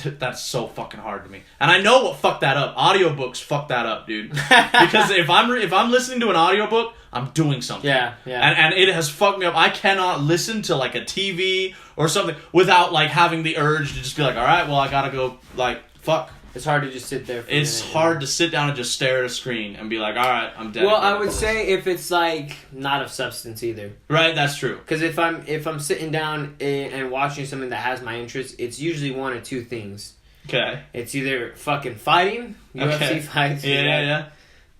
[SPEAKER 2] That's so fucking hard to me. And I know what fucked that up. Audiobooks fuck that up, dude. Because if I'm listening to an audiobook, I'm doing something.
[SPEAKER 1] Yeah.
[SPEAKER 2] And it has fucked me up. I cannot listen to, like, a TV or something without, like, having the urge to just be like, all right, well, I gotta go, like, fuck.
[SPEAKER 1] It's hard to just sit there for
[SPEAKER 2] It's
[SPEAKER 1] a minute,
[SPEAKER 2] hard to sit down and just stare at a screen and be like, all right, I'm dead.
[SPEAKER 1] Well, I would say if it's, like, not of substance either.
[SPEAKER 2] Right, that's true.
[SPEAKER 1] Because if I'm sitting down and watching something that has my interest, it's usually one or two things.
[SPEAKER 2] Okay.
[SPEAKER 1] It's either fucking fighting, UFC fights.
[SPEAKER 2] Yeah.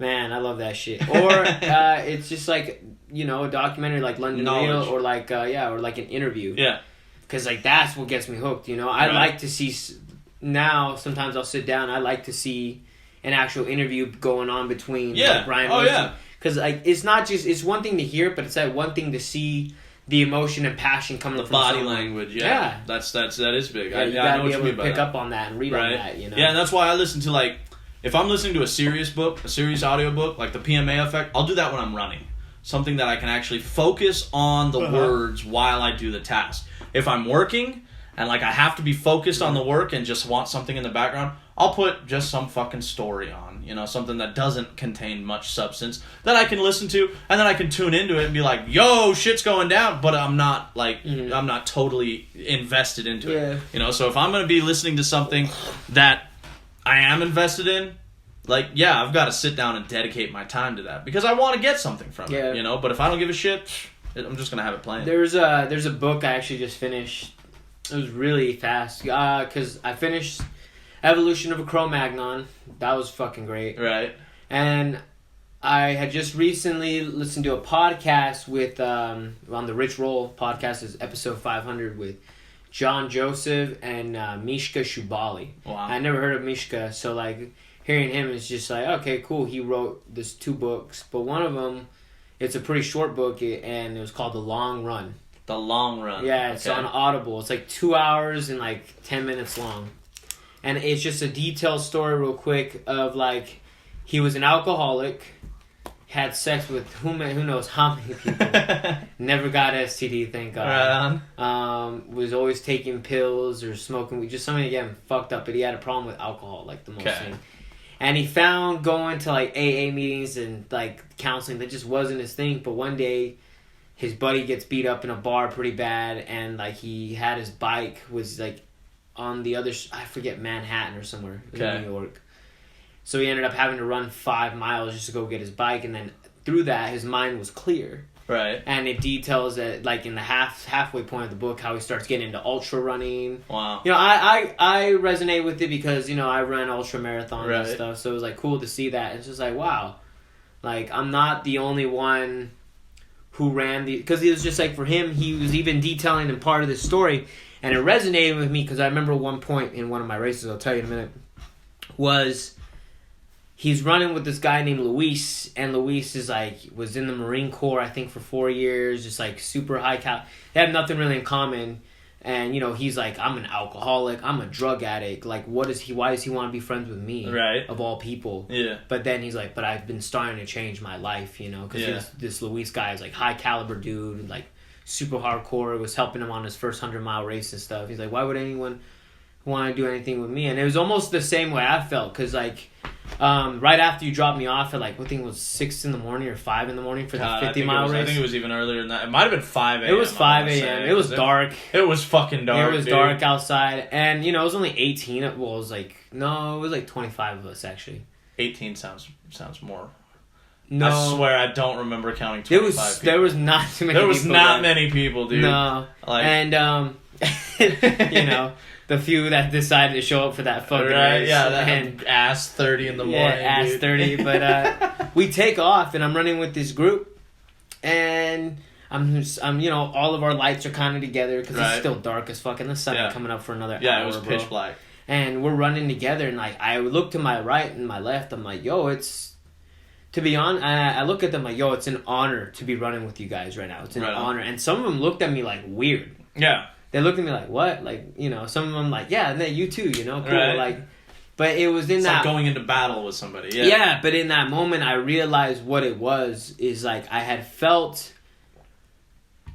[SPEAKER 1] Man, I love that shit. Or it's just like, you know, a documentary like London Real, or like or like an interview.
[SPEAKER 2] Yeah.
[SPEAKER 1] Because like that's what gets me hooked. You know, I like to see. Now sometimes I'll sit down. I like to see an actual interview going on between like, Brian Wilson. Because like it's not just, it's one thing to hear, but it's like one thing to see the emotion and passion coming from
[SPEAKER 2] body
[SPEAKER 1] someone. Language.
[SPEAKER 2] Yeah. That is big.
[SPEAKER 1] Yeah, you gotta be able to pick up on that and read on that. You know.
[SPEAKER 2] Yeah, and that's why I listen to, like, if I'm listening to a serious audiobook, like the PMA Effect, I'll do that when I'm running. Something that I can actually focus on the words while I do the task. If I'm working and like I have to be focused on the work and just want something in the background, I'll put just some fucking story on, you know, something that doesn't contain much substance that I can listen to, and then I can tune into it and be like, yo, shit's going down, but I'm not like, I'm not totally invested into it, you know. So if I'm going to be listening to something that I am invested in, like, yeah, I've got to sit down and dedicate my time to that because I want to get something from it, you know. But if I don't give a shit, I'm just going to have it playing.
[SPEAKER 1] There's a book I actually just finished. It was really fast because I finished Evolution of a Cro-Magnon. That was fucking great.
[SPEAKER 2] Right.
[SPEAKER 1] And I had just recently listened to a podcast with on the Rich Roll podcast, is episode 500 with John Joseph and Mishka Shubaly.
[SPEAKER 2] Wow.
[SPEAKER 1] I never heard of Mishka, so like hearing him is just like, okay, cool. He wrote this 2 books, but one of them, it's a pretty short book, and it was called The Long Run.
[SPEAKER 2] The Long Run.
[SPEAKER 1] Yeah, it's on Audible. It's like 2 hours and like 10 minutes long. And it's just a detailed story real quick of like, he was an alcoholic, had sex with who knows how many people, never got STD, thank God.
[SPEAKER 2] Right on.
[SPEAKER 1] Was always taking pills or smoking weed, just something to get him fucked up, but he had a problem with alcohol, like the most thing. And he found going to like AA meetings and like counseling, that just wasn't his thing. But one day, his buddy gets beat up in a bar pretty bad, and like he had his bike was like on the other, I forget, Manhattan or somewhere in New York. So he ended up having to run 5 miles just to go get his bike, and then through that, his mind was clear.
[SPEAKER 2] Right.
[SPEAKER 1] And it details that, like in the halfway point of the book, how he starts getting into ultra running.
[SPEAKER 2] Wow.
[SPEAKER 1] You know, I resonate with it because, you know, I run ultra marathons and stuff, so it was like cool to see that. It's just like, wow, like I'm not the only one who ran the, because it was just like for him, he was even detailing in part of this story, and it resonated with me because I remember one point in one of my races, I'll tell you in a minute, was he's running with this guy named Luis, and Luis is like, was in the Marine Corps, I think, for 4 years, just like super high they have nothing really in common. And, you know, he's like, I'm an alcoholic, I'm a drug addict, like, why does he want to be friends with me?
[SPEAKER 2] Right.
[SPEAKER 1] Of all people.
[SPEAKER 2] Yeah.
[SPEAKER 1] But then he's like, but I've been starting to change my life, you know, because this Luis guy is like high caliber dude, like super hardcore, was helping him on his first 100-mile race and stuff. He's like, why would anyone want to do anything with me? And it was almost the same way I felt, because like, right after you dropped me off at like, I think it was 6 in the morning or 5 in the morning for the 50-mile race.
[SPEAKER 2] I think it was even earlier than that. It might have been 5 a.m.
[SPEAKER 1] It was 5 a.m. It was dark.
[SPEAKER 2] It was fucking dark.
[SPEAKER 1] It was dark outside, and you know, it was only 18. Well, it was like, no, it was like 25 of us actually.
[SPEAKER 2] 18 sounds more.
[SPEAKER 1] No,
[SPEAKER 2] I swear I don't remember counting 25 people.
[SPEAKER 1] There was not too many.
[SPEAKER 2] There was
[SPEAKER 1] people
[SPEAKER 2] not
[SPEAKER 1] there.
[SPEAKER 2] many people, dude.
[SPEAKER 1] No,
[SPEAKER 2] like,
[SPEAKER 1] and you know, the few that decided to show up for that fucking race.
[SPEAKER 2] Yeah, that ass 30 in the morning.
[SPEAKER 1] Yeah, ass 30. But we take off, and I'm running with this group, and I'm you know, all of our lights are kind of together because it's still dark as fuck, and the sun coming up for another hour.
[SPEAKER 2] Yeah, it was pitch black.
[SPEAKER 1] And we're running together, and like I look to my right and my left. I'm like, yo, it's. To be honest, I look at them like, yo, it's an honor to be running with you guys right now. It's an honor. And some of them looked at me like weird.
[SPEAKER 2] Yeah.
[SPEAKER 1] They looked at me like, what? Like, you know, some of them like, yeah, and then you too, you know? Cool.
[SPEAKER 2] Right.
[SPEAKER 1] Like, but it was in
[SPEAKER 2] it's
[SPEAKER 1] that...
[SPEAKER 2] like going into battle with somebody. Yeah.
[SPEAKER 1] Yeah, but in that moment, I realized what it was, is like, I had felt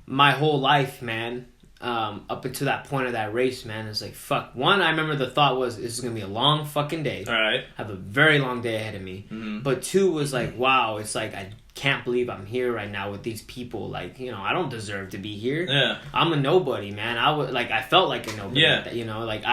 [SPEAKER 1] my whole life, man, up until that point of that race, man. It's like, fuck. One, I remember the thought was, this is going to be a long fucking day.
[SPEAKER 2] All right.
[SPEAKER 1] I have a very long day ahead of me.
[SPEAKER 2] Mm-hmm.
[SPEAKER 1] But two was like, wow, it's like, I can't believe I'm here right now with these people. Like, you know, I don't deserve to be here.
[SPEAKER 2] Yeah.
[SPEAKER 1] I'm a nobody, man. I felt like a nobody.
[SPEAKER 2] Yeah.
[SPEAKER 1] You know, like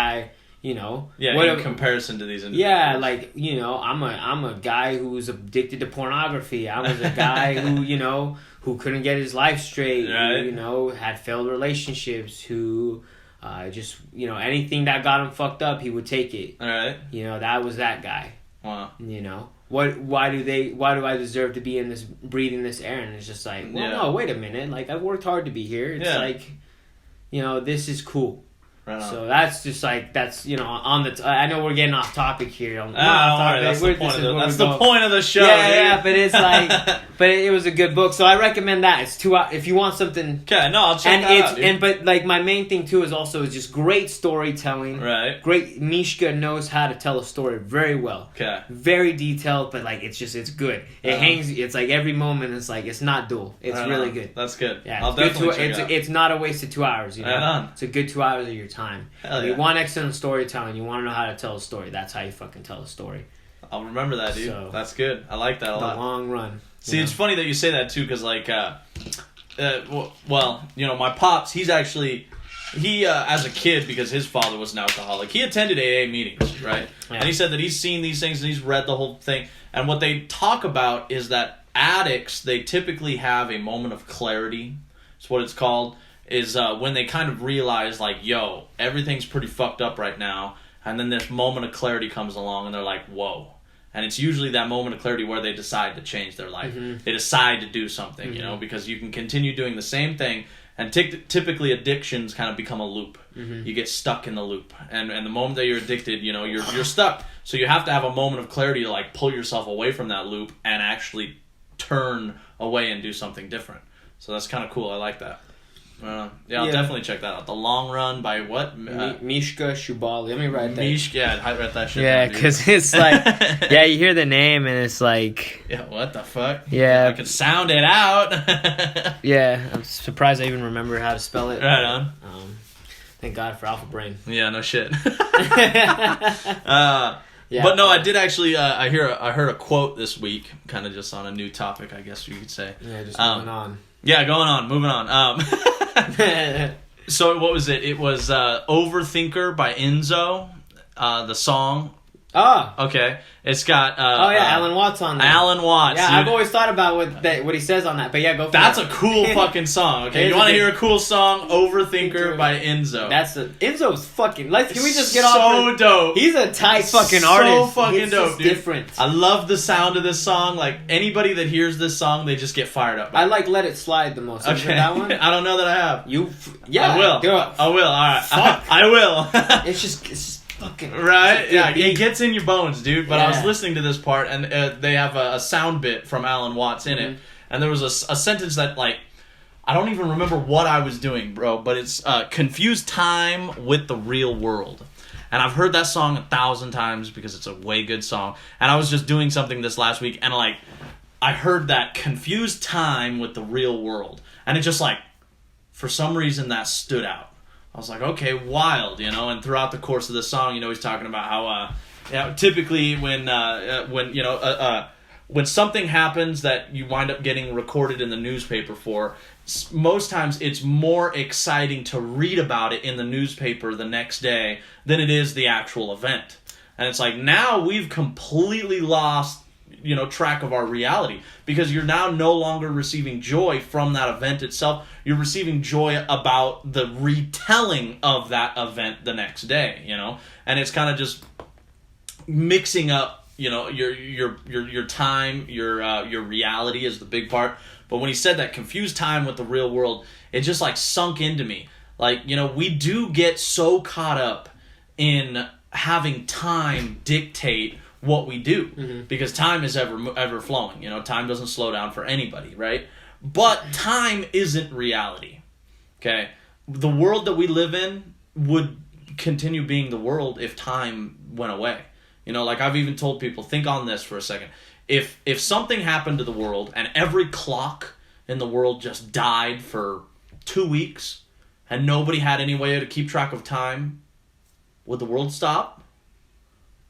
[SPEAKER 1] you know.
[SPEAKER 2] Yeah, in comparison to these individuals.
[SPEAKER 1] Yeah, like, you know, I'm a guy who's addicted to pornography. I was a guy who, you know, who couldn't get his life straight,
[SPEAKER 2] right.
[SPEAKER 1] Who, you know, had failed relationships, who just, you know, anything that got him fucked up, he would take it.
[SPEAKER 2] All right.
[SPEAKER 1] You know, that was that guy.
[SPEAKER 2] Wow.
[SPEAKER 1] You know. Why do I deserve to be in this, breathing this air? And it's just like, well, no, wait a minute. Like, I've worked hard to be here. It's like, you know, this is cool. Right. So that's just like, that's, you know, on the I know we're getting off topic here.
[SPEAKER 2] That's the point of the show.
[SPEAKER 1] Yeah, but it's like, but it was a good book, so I recommend that. It's 2 hours if you want something.
[SPEAKER 2] Okay, no, I'll check that out, dude.
[SPEAKER 1] But like my main thing too is also just great storytelling.
[SPEAKER 2] Right.
[SPEAKER 1] Great. Mishka knows how to tell a story very well.
[SPEAKER 2] Okay.
[SPEAKER 1] Very detailed, but like it's good. It hangs. It's like every moment. It's like it's not dull. It's really good.
[SPEAKER 2] That's good.
[SPEAKER 1] Yeah,
[SPEAKER 2] I'll definitely check it out.
[SPEAKER 1] It's not a wasted 2 hours. You know,
[SPEAKER 2] Right on.
[SPEAKER 1] It's a good 2 hours of your time. time.
[SPEAKER 2] Hell
[SPEAKER 1] If
[SPEAKER 2] yeah.
[SPEAKER 1] you want excellent storytelling, you want to know how to tell a story. That's how you fucking tell a story.
[SPEAKER 2] I'll remember that, dude.
[SPEAKER 1] So,
[SPEAKER 2] That's good. I like that a
[SPEAKER 1] The
[SPEAKER 2] lot.
[SPEAKER 1] long run.
[SPEAKER 2] See, it's funny that you say that too, because like, well, you know, my pops, he's actually, he as a kid, because his father was an alcoholic, he attended AA meetings, right?
[SPEAKER 1] Yeah.
[SPEAKER 2] And he said that he's seen these things and he's read the whole thing. And what they talk about is that addicts, they typically have a moment of clarity. It's what it's called. Is when they kind of realize, like, yo, everything's pretty fucked up right now. And then this moment of clarity comes along and they're like, whoa. And it's usually that moment of clarity where they decide to change their life.
[SPEAKER 1] Mm-hmm.
[SPEAKER 2] They decide to do something, you know, because you can continue doing the same thing. And typically addictions kind of become a loop.
[SPEAKER 1] Mm-hmm.
[SPEAKER 2] You get stuck in the loop. And the moment that you're addicted, you know, you're stuck. So you have to have a moment of clarity to, like, pull yourself away from that loop and actually turn away and do something different. So that's kind of cool. I like that. Yeah, I'll definitely check that out. The Long Run by what?
[SPEAKER 1] Mishka Shubaly. Let me write that.
[SPEAKER 2] Yeah, I read that shit.
[SPEAKER 1] Yeah,
[SPEAKER 2] down, dude.
[SPEAKER 1] because it's like, yeah, you hear the name and it's like,
[SPEAKER 2] Yeah, what the fuck?
[SPEAKER 1] Yeah.
[SPEAKER 2] I can sound it out.
[SPEAKER 1] yeah, I'm surprised I even remember how to spell it.
[SPEAKER 2] Right on.
[SPEAKER 1] Thank God for Alpha Brain.
[SPEAKER 2] Yeah, no shit.
[SPEAKER 1] Yeah.
[SPEAKER 2] But no, I did actually. I heard a quote this week, kind of just on a new topic, I guess you could say.
[SPEAKER 1] Yeah, just moving on.
[SPEAKER 2] Yeah, moving on. So what was it? It was Overthinker by Enzo, the song.
[SPEAKER 1] Oh.
[SPEAKER 2] Okay. It's got...
[SPEAKER 1] Alan Watts on there.
[SPEAKER 2] Alan Watts.
[SPEAKER 1] Yeah,
[SPEAKER 2] dude.
[SPEAKER 1] I've always thought about what he says on that, but yeah, go for
[SPEAKER 2] That's
[SPEAKER 1] it.
[SPEAKER 2] a cool fucking song, okay? You want to hear a cool song? Overthinker by Enzo.
[SPEAKER 1] Enzo's fucking... Can we just get
[SPEAKER 2] so
[SPEAKER 1] off...
[SPEAKER 2] dope.
[SPEAKER 1] He's a tight fucking
[SPEAKER 2] So
[SPEAKER 1] artist.
[SPEAKER 2] fucking
[SPEAKER 1] He's
[SPEAKER 2] dope,
[SPEAKER 1] just
[SPEAKER 2] dude.
[SPEAKER 1] different.
[SPEAKER 2] I love the sound of this song. Like, anybody that hears this song, they just get fired up.
[SPEAKER 1] I like Let It Slide the most. Is it
[SPEAKER 2] Okay.
[SPEAKER 1] that one?
[SPEAKER 2] I don't know that I have.
[SPEAKER 1] Yeah.
[SPEAKER 2] I will.
[SPEAKER 1] Girl,
[SPEAKER 2] I will. All right.
[SPEAKER 1] Fuck.
[SPEAKER 2] I will.
[SPEAKER 1] it's just fucking...
[SPEAKER 2] Right?
[SPEAKER 1] it's a
[SPEAKER 2] Yeah,
[SPEAKER 1] good
[SPEAKER 2] it
[SPEAKER 1] beat.
[SPEAKER 2] gets in your bones, dude. But I was
[SPEAKER 1] Yeah.
[SPEAKER 2] listening to this part, and they have a sound bit from Alan Watts in it. And there was a sentence that, like, I don't even remember what I was doing, bro, but it's confuse time with the real world. And I've heard that song 1,000 times because it's a way good song. And I was just doing something this last week, and, like, I heard that confuse time with the real world. And it just, like, for some reason that stood out. I was like, okay, wild, you know. And throughout the course of the song, you know, he's talking about how, typically when something happens that you wind up getting recorded in the newspaper for, most times it's more exciting to read about it in the newspaper the next day than it is the actual event. And it's like, now we've completely lost, you know, track of our reality, because you're now no longer receiving joy from that event itself. You're receiving joy about the retelling of that event the next day, you know. And it's kind of just mixing up, you know, your time, your reality is the big part. But when he said that, confuse time with the real world, it just, like, sunk into me. Like, you know, we do get so caught up in having time dictate what we do, because time is ever flowing. You know, time doesn't slow down for anybody, right? But time isn't reality. Okay, the world that we live in would continue being the world if time went away. You know, like, I've even told people, think on this for a second. If something happened to the world and every clock in the world just died for 2 weeks and nobody had any way to keep track of time, would the world stop?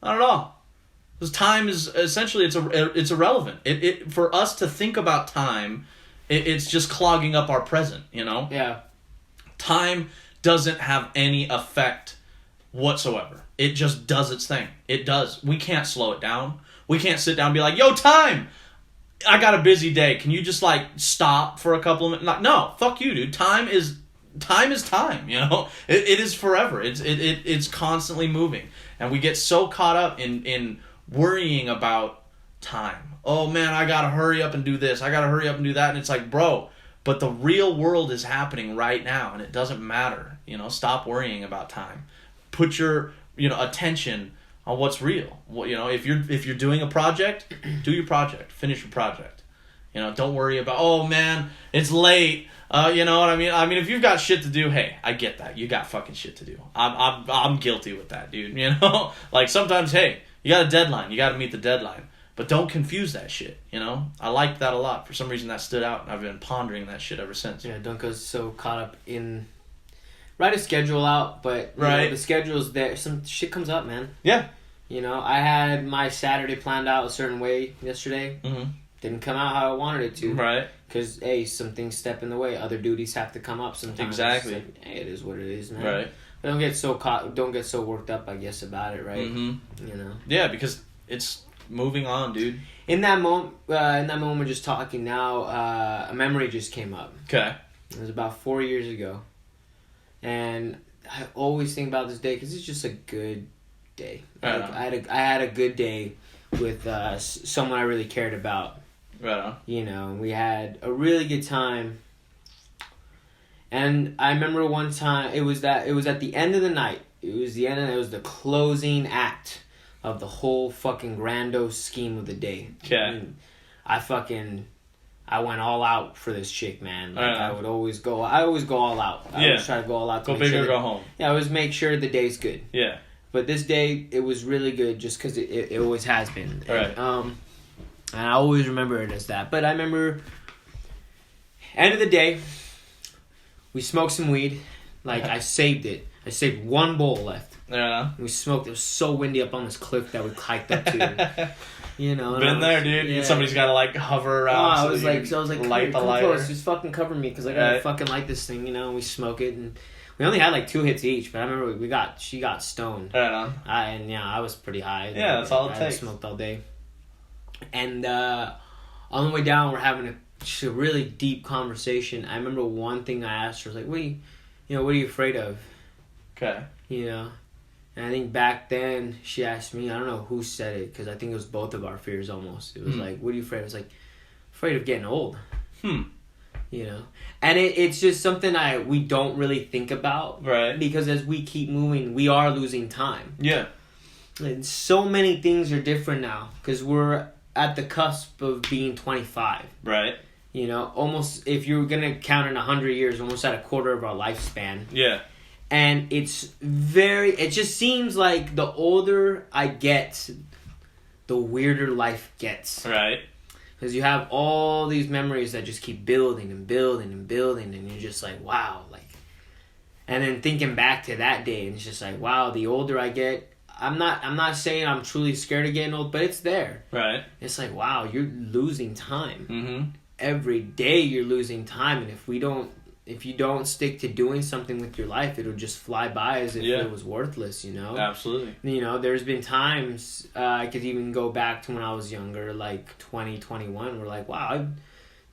[SPEAKER 2] Not at all. Because time is essentially, it's irrelevant. It for us to think about time, it's just clogging up our present, you know?
[SPEAKER 1] Yeah.
[SPEAKER 2] Time doesn't have any effect whatsoever. It just does its thing. It does. We can't slow it down. We can't sit down and be like, yo, time! I got a busy day. Can you just, like, stop for a couple of minutes? Like, no, fuck you, dude. Time is time, you know? It is forever. It's constantly moving. And we get so caught up in worrying about time. Oh man, I gotta hurry up and do this. I gotta hurry up and do that. And it's like, bro, but the real world is happening right now, and it doesn't matter. You know, stop worrying about time. Put your, you know, attention on what's real. You know, if you're doing a project, do your project. Finish your project. You know, don't worry about, oh man, it's late. You know what I mean? I mean, if you've got shit to do, hey, I get that. You got fucking shit to do. I'm guilty with that, dude. You know, like, sometimes, hey, you got a deadline. You got to meet the deadline. But don't confuse that shit, you know? I liked that a lot. For some reason, that stood out, and I've been pondering that shit ever since.
[SPEAKER 1] Yeah, don't go so caught up in write a schedule out, but you
[SPEAKER 2] Right.
[SPEAKER 1] know, the schedule's there. Some shit comes up, man.
[SPEAKER 2] Yeah.
[SPEAKER 1] You know, I had my Saturday planned out a certain way yesterday.
[SPEAKER 2] Mm-hmm.
[SPEAKER 1] Didn't come out how I wanted it to.
[SPEAKER 2] Right.
[SPEAKER 1] Because, hey, some things step in the way. Other duties have to come up sometimes.
[SPEAKER 2] Exactly.
[SPEAKER 1] It's like, hey, it is what it is, man.
[SPEAKER 2] Right.
[SPEAKER 1] But don't get so worked up, I guess, about it, right?
[SPEAKER 2] Mm-hmm.
[SPEAKER 1] You know.
[SPEAKER 2] Yeah, because it's moving on, dude.
[SPEAKER 1] In that moment, we're just talking now. A memory just came up.
[SPEAKER 2] Okay.
[SPEAKER 1] It was about 4 years ago, and I always think about this day because it's just a good day.
[SPEAKER 2] Right
[SPEAKER 1] Like,
[SPEAKER 2] on.
[SPEAKER 1] I had a good day with someone I really cared about.
[SPEAKER 2] Right on.
[SPEAKER 1] You know, we had a really good time. And I remember one time it was at the end of the night. It was the closing act of the whole fucking grandiose scheme of the day.
[SPEAKER 2] Okay.
[SPEAKER 1] I went all out for this chick, man. Like,
[SPEAKER 2] Right.
[SPEAKER 1] I always go all out. I always try to go all out. To
[SPEAKER 2] Go
[SPEAKER 1] make
[SPEAKER 2] big
[SPEAKER 1] sure
[SPEAKER 2] or
[SPEAKER 1] that-
[SPEAKER 2] go home.
[SPEAKER 1] Yeah, I always make sure the day's good.
[SPEAKER 2] Yeah.
[SPEAKER 1] But this day, it was really good just because it always has been.
[SPEAKER 2] Right.
[SPEAKER 1] And I always remember it as that. But I remember, end of the day, we smoked some weed. Like, I saved it. I saved one bowl left.
[SPEAKER 2] Yeah.
[SPEAKER 1] We smoked. It was so windy up on this cliff that we hiked up to. You know. and I
[SPEAKER 2] Been
[SPEAKER 1] was-
[SPEAKER 2] there, dude.
[SPEAKER 1] yeah.
[SPEAKER 2] Somebody's got to like hover
[SPEAKER 1] Oh,
[SPEAKER 2] around.
[SPEAKER 1] I
[SPEAKER 2] so
[SPEAKER 1] was
[SPEAKER 2] you
[SPEAKER 1] like,
[SPEAKER 2] can
[SPEAKER 1] light
[SPEAKER 2] the
[SPEAKER 1] come
[SPEAKER 2] lighter.
[SPEAKER 1] close, just fucking cover me because I gotta
[SPEAKER 2] Right.
[SPEAKER 1] fucking light this thing, you know. And we smoke it, and we only had like 2 hits each, but I remember she got stoned,
[SPEAKER 2] Right on.
[SPEAKER 1] I was pretty high.
[SPEAKER 2] Yeah, that's all it
[SPEAKER 1] I
[SPEAKER 2] takes.
[SPEAKER 1] smoked all day, and on the way down, we're having just a really deep conversation. I remember one thing I asked her, I was like, "What are you afraid of?"
[SPEAKER 2] Okay.
[SPEAKER 1] You know. And I think back then she asked me, I don't know who said it, because I think it was both of our fears almost. It was like, what are you afraid of? I was like, afraid of getting old. You know? And it's just something we don't really think about.
[SPEAKER 2] Right.
[SPEAKER 1] Because as we keep moving, we are losing time.
[SPEAKER 2] Yeah.
[SPEAKER 1] And so many things are different now, because we're at the cusp of being 25.
[SPEAKER 2] Right.
[SPEAKER 1] You know? Almost, if you're going to count in 100 years, almost at a quarter of our lifespan.
[SPEAKER 2] Yeah.
[SPEAKER 1] And it just seems like the older I get, the weirder life gets.
[SPEAKER 2] Right.
[SPEAKER 1] Because you have all these memories that just keep building and building and building, and you're just like, wow. And then thinking back to that day, and it's just like, wow, the older I get, I'm not saying I'm truly scared of getting old, but it's there.
[SPEAKER 2] Right.
[SPEAKER 1] It's like, wow, you're losing time.
[SPEAKER 2] Mm-hmm.
[SPEAKER 1] Every day you're losing time, and if you don't stick to doing something with your life, it'll just fly by as if it was worthless, you know?
[SPEAKER 2] Absolutely.
[SPEAKER 1] You know, there's been times, I could even go back to when I was younger, like 20, 21, we're like, wow,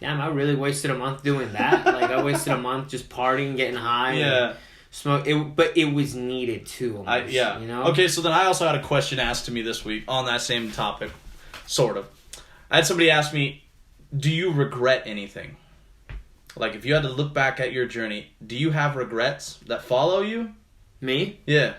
[SPEAKER 1] I really wasted a month doing that. Like, I wasted a month just partying, getting high.
[SPEAKER 2] Yeah.
[SPEAKER 1] Smoke. But it was needed too, almost, you know?
[SPEAKER 2] Okay, so then I also had a question asked to me this week on that same topic, sort of. I had somebody ask me, do you regret anything? Like, if you had to look back at your journey, do you have regrets that follow you?
[SPEAKER 1] Me?
[SPEAKER 2] Yeah.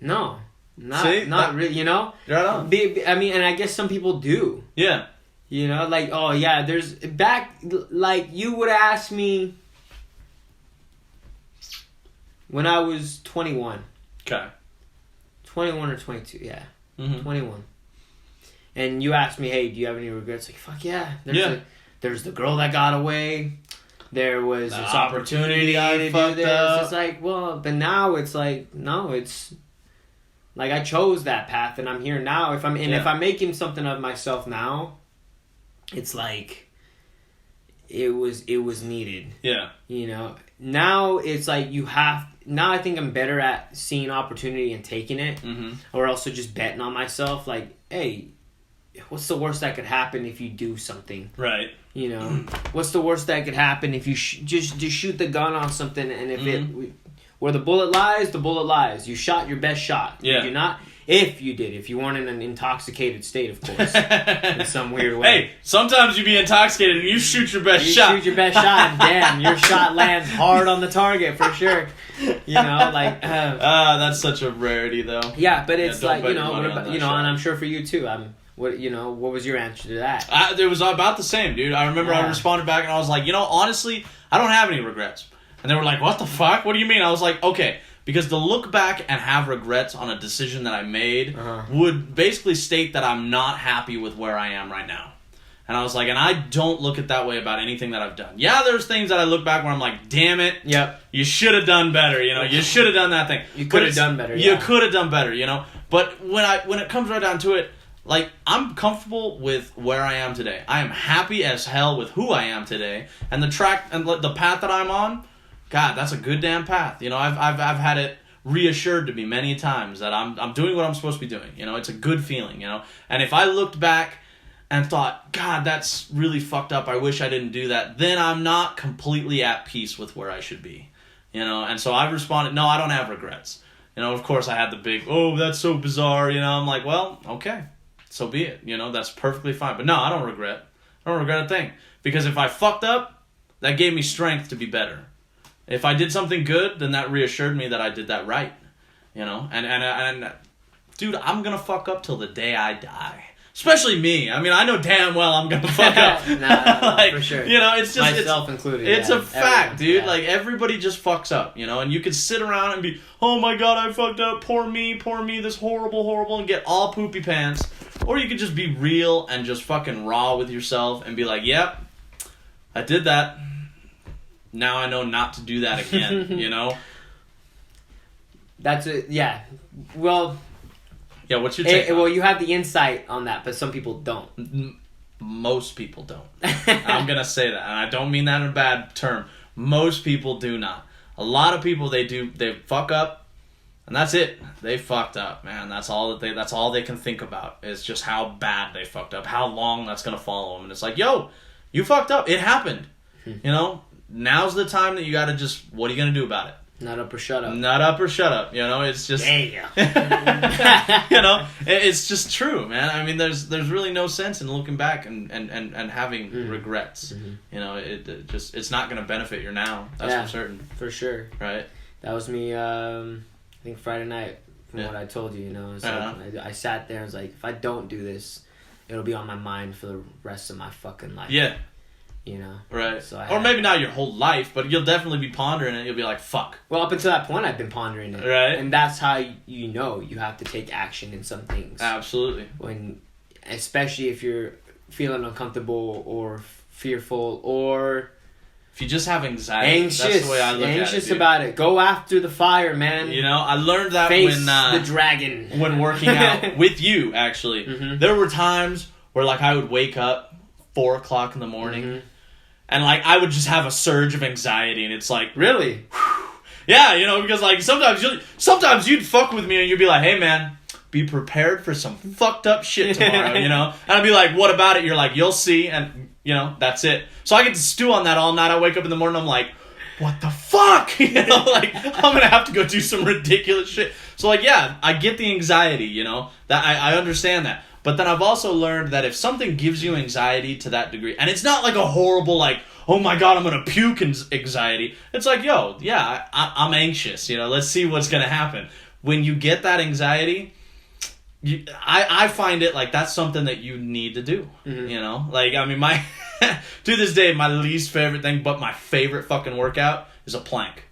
[SPEAKER 1] No. Not really, you know?
[SPEAKER 2] Right on.
[SPEAKER 1] I mean, and I guess some people do.
[SPEAKER 2] Yeah.
[SPEAKER 1] You know, like, oh, yeah, like, you would ask me when I was 21.
[SPEAKER 2] Okay.
[SPEAKER 1] 21 or 22, yeah.
[SPEAKER 2] Mm-hmm.
[SPEAKER 1] 21. And you asked me, hey, do you have any regrets? Like, fuck yeah. There's the girl that got away. There was this opportunity
[SPEAKER 2] I
[SPEAKER 1] to do
[SPEAKER 2] fucked
[SPEAKER 1] this.
[SPEAKER 2] up.
[SPEAKER 1] It's like, well, but now it's like, no, it's like I chose that path and I'm here now. If I'm making something of myself now, it's like it was needed.
[SPEAKER 2] Yeah.
[SPEAKER 1] You know, now it's like now I think I'm better at seeing opportunity and taking it, or also just betting on myself. Like, hey, what's the worst that could happen if you do something?
[SPEAKER 2] Right.
[SPEAKER 1] You know, what's the worst that could happen if you just shoot the gun on something, and if where the bullet lies. You shot your best shot.
[SPEAKER 2] Yeah.
[SPEAKER 1] Did you not? If you weren't in an intoxicated state, of course, in some weird way.
[SPEAKER 2] Hey, sometimes you be intoxicated and you shoot your best shot.
[SPEAKER 1] You shoot your best shot, and damn, your shot lands hard on the target for sure. You know, like
[SPEAKER 2] that's such a rarity, though.
[SPEAKER 1] yeah, but it's
[SPEAKER 2] don't
[SPEAKER 1] like,
[SPEAKER 2] bet
[SPEAKER 1] you
[SPEAKER 2] your
[SPEAKER 1] know,
[SPEAKER 2] money
[SPEAKER 1] what
[SPEAKER 2] on
[SPEAKER 1] about,
[SPEAKER 2] that
[SPEAKER 1] you know,
[SPEAKER 2] shot.
[SPEAKER 1] and I'm sure for you too. What was your answer to that?
[SPEAKER 2] It was about the same, dude. I remember I responded back and I was like, honestly, I don't have any regrets. And they were like, what the fuck? What do you mean? I was like, okay, because to look back and have regrets on a decision that I made would basically state that I'm not happy with where I am right now. And I was like, and I don't look it that way about anything that I've done. Yeah, there's things that I look back where I'm like, damn it.
[SPEAKER 1] Yep.
[SPEAKER 2] You should have done better, you know. You should have done that thing.
[SPEAKER 1] You could have done better.
[SPEAKER 2] You could have done better, you know. But when it comes right down to it, like, I'm comfortable with where I am today. I am happy as hell with who I am today, and the track and the path that I'm on. God, that's a good damn path. You know, I've had it reassured to me many times that I'm doing what I'm supposed to be doing. You know, it's a good feeling. You know, and if I looked back and thought, God, that's really fucked up, I wish I didn't do that, then I'm not completely at peace with where I should be. You know, and so I responded, no, I don't have regrets. You know, of course I had the big, oh, that's so bizarre, you know, I'm like, well, okay, so be it. You know, that's perfectly fine. But no, I don't regret. I don't regret a thing. Because if I fucked up, that gave me strength to be better. If I did something good, then that reassured me that I did that right. You know, and dude, I'm gonna fuck up till the day I die. Especially me. I mean, I know damn well I'm gonna fuck up.
[SPEAKER 1] no,
[SPEAKER 2] like,
[SPEAKER 1] for sure.
[SPEAKER 2] You know, it's just
[SPEAKER 1] myself included.
[SPEAKER 2] It's a fact,
[SPEAKER 1] everyone,
[SPEAKER 2] dude.
[SPEAKER 1] yeah.
[SPEAKER 2] Like, everybody just fucks up, you know. And you could sit around and be, oh my god, I fucked up. Poor me, this horrible, and get all poopy pants. Or you could just be real and just fucking raw with yourself and be like, yep, I did that. Now I know not to do that again. You know.
[SPEAKER 1] That's it. Yeah. Well.
[SPEAKER 2] Yeah, what's your take?
[SPEAKER 1] Well, you have the insight on that, but some people don't.
[SPEAKER 2] Most people don't. I'm going to say that, and I don't mean that in a bad term. Most people do not. A lot of people, they fuck up, and that's it. They fucked up, man. That's all they can think about is just how bad they fucked up, how long that's going to follow them. And it's like, yo, you fucked up. It happened. You know, now's the time that you got to just, what are you going to do about it?
[SPEAKER 1] Not up or shut up.
[SPEAKER 2] Not up or shut up. You know, it's just...
[SPEAKER 1] Damn.
[SPEAKER 2] You know, it's just true, man. I mean, there's really no sense in looking back and having regrets. Mm-hmm. You know, it's not going to benefit your now. That's for certain. For
[SPEAKER 1] sure.
[SPEAKER 2] Right?
[SPEAKER 1] That was me, I think Friday night, from what I told you, you know. It's like, I sat there and was like, if I don't do this, it'll be on my mind for the rest of my fucking life.
[SPEAKER 2] Yeah.
[SPEAKER 1] You know?
[SPEAKER 2] Right. So or maybe not your whole life, but you'll definitely be pondering it. You'll be like, fuck.
[SPEAKER 1] Well, up until that point, I've been pondering it.
[SPEAKER 2] Right.
[SPEAKER 1] And that's how you know you have to take action in some things.
[SPEAKER 2] Absolutely.
[SPEAKER 1] Especially if you're feeling uncomfortable or fearful or...
[SPEAKER 2] If you just have anxiety. That's the way I look at it.
[SPEAKER 1] Anxious about it. Go after the fire, man.
[SPEAKER 2] You know, I learned that
[SPEAKER 1] Face
[SPEAKER 2] when...
[SPEAKER 1] the dragon.
[SPEAKER 2] When working out with you, actually. Mm-hmm. There were times where, like, I would wake up 4 o'clock in the morning... Mm-hmm. And, like, I would just have a surge of anxiety, and it's like...
[SPEAKER 1] Really?
[SPEAKER 2] Whew. Yeah, you know, because, like, sometimes you'd fuck with me, and you'd be like, hey, man, be prepared for some fucked up shit tomorrow, you know? And I'd be like, what about it? You're like, you'll see, and, you know, that's it. So I get to stew on that all night. I wake up in the morning, I'm like, what the fuck? You know, like, I'm gonna have to go do some ridiculous shit. So, like, yeah, I get the anxiety, you know? That I understand that. But then I've also learned that if something gives you anxiety to that degree, and it's not like a horrible, like, oh my god, I'm going to puke anxiety. It's like, yo, yeah, I'm anxious, you know, let's see what's going to happen. When you get that anxiety, I find it like that's something that you need to do, you know? Like, I mean, to this day, my least favorite thing, but my favorite fucking workout is a plank.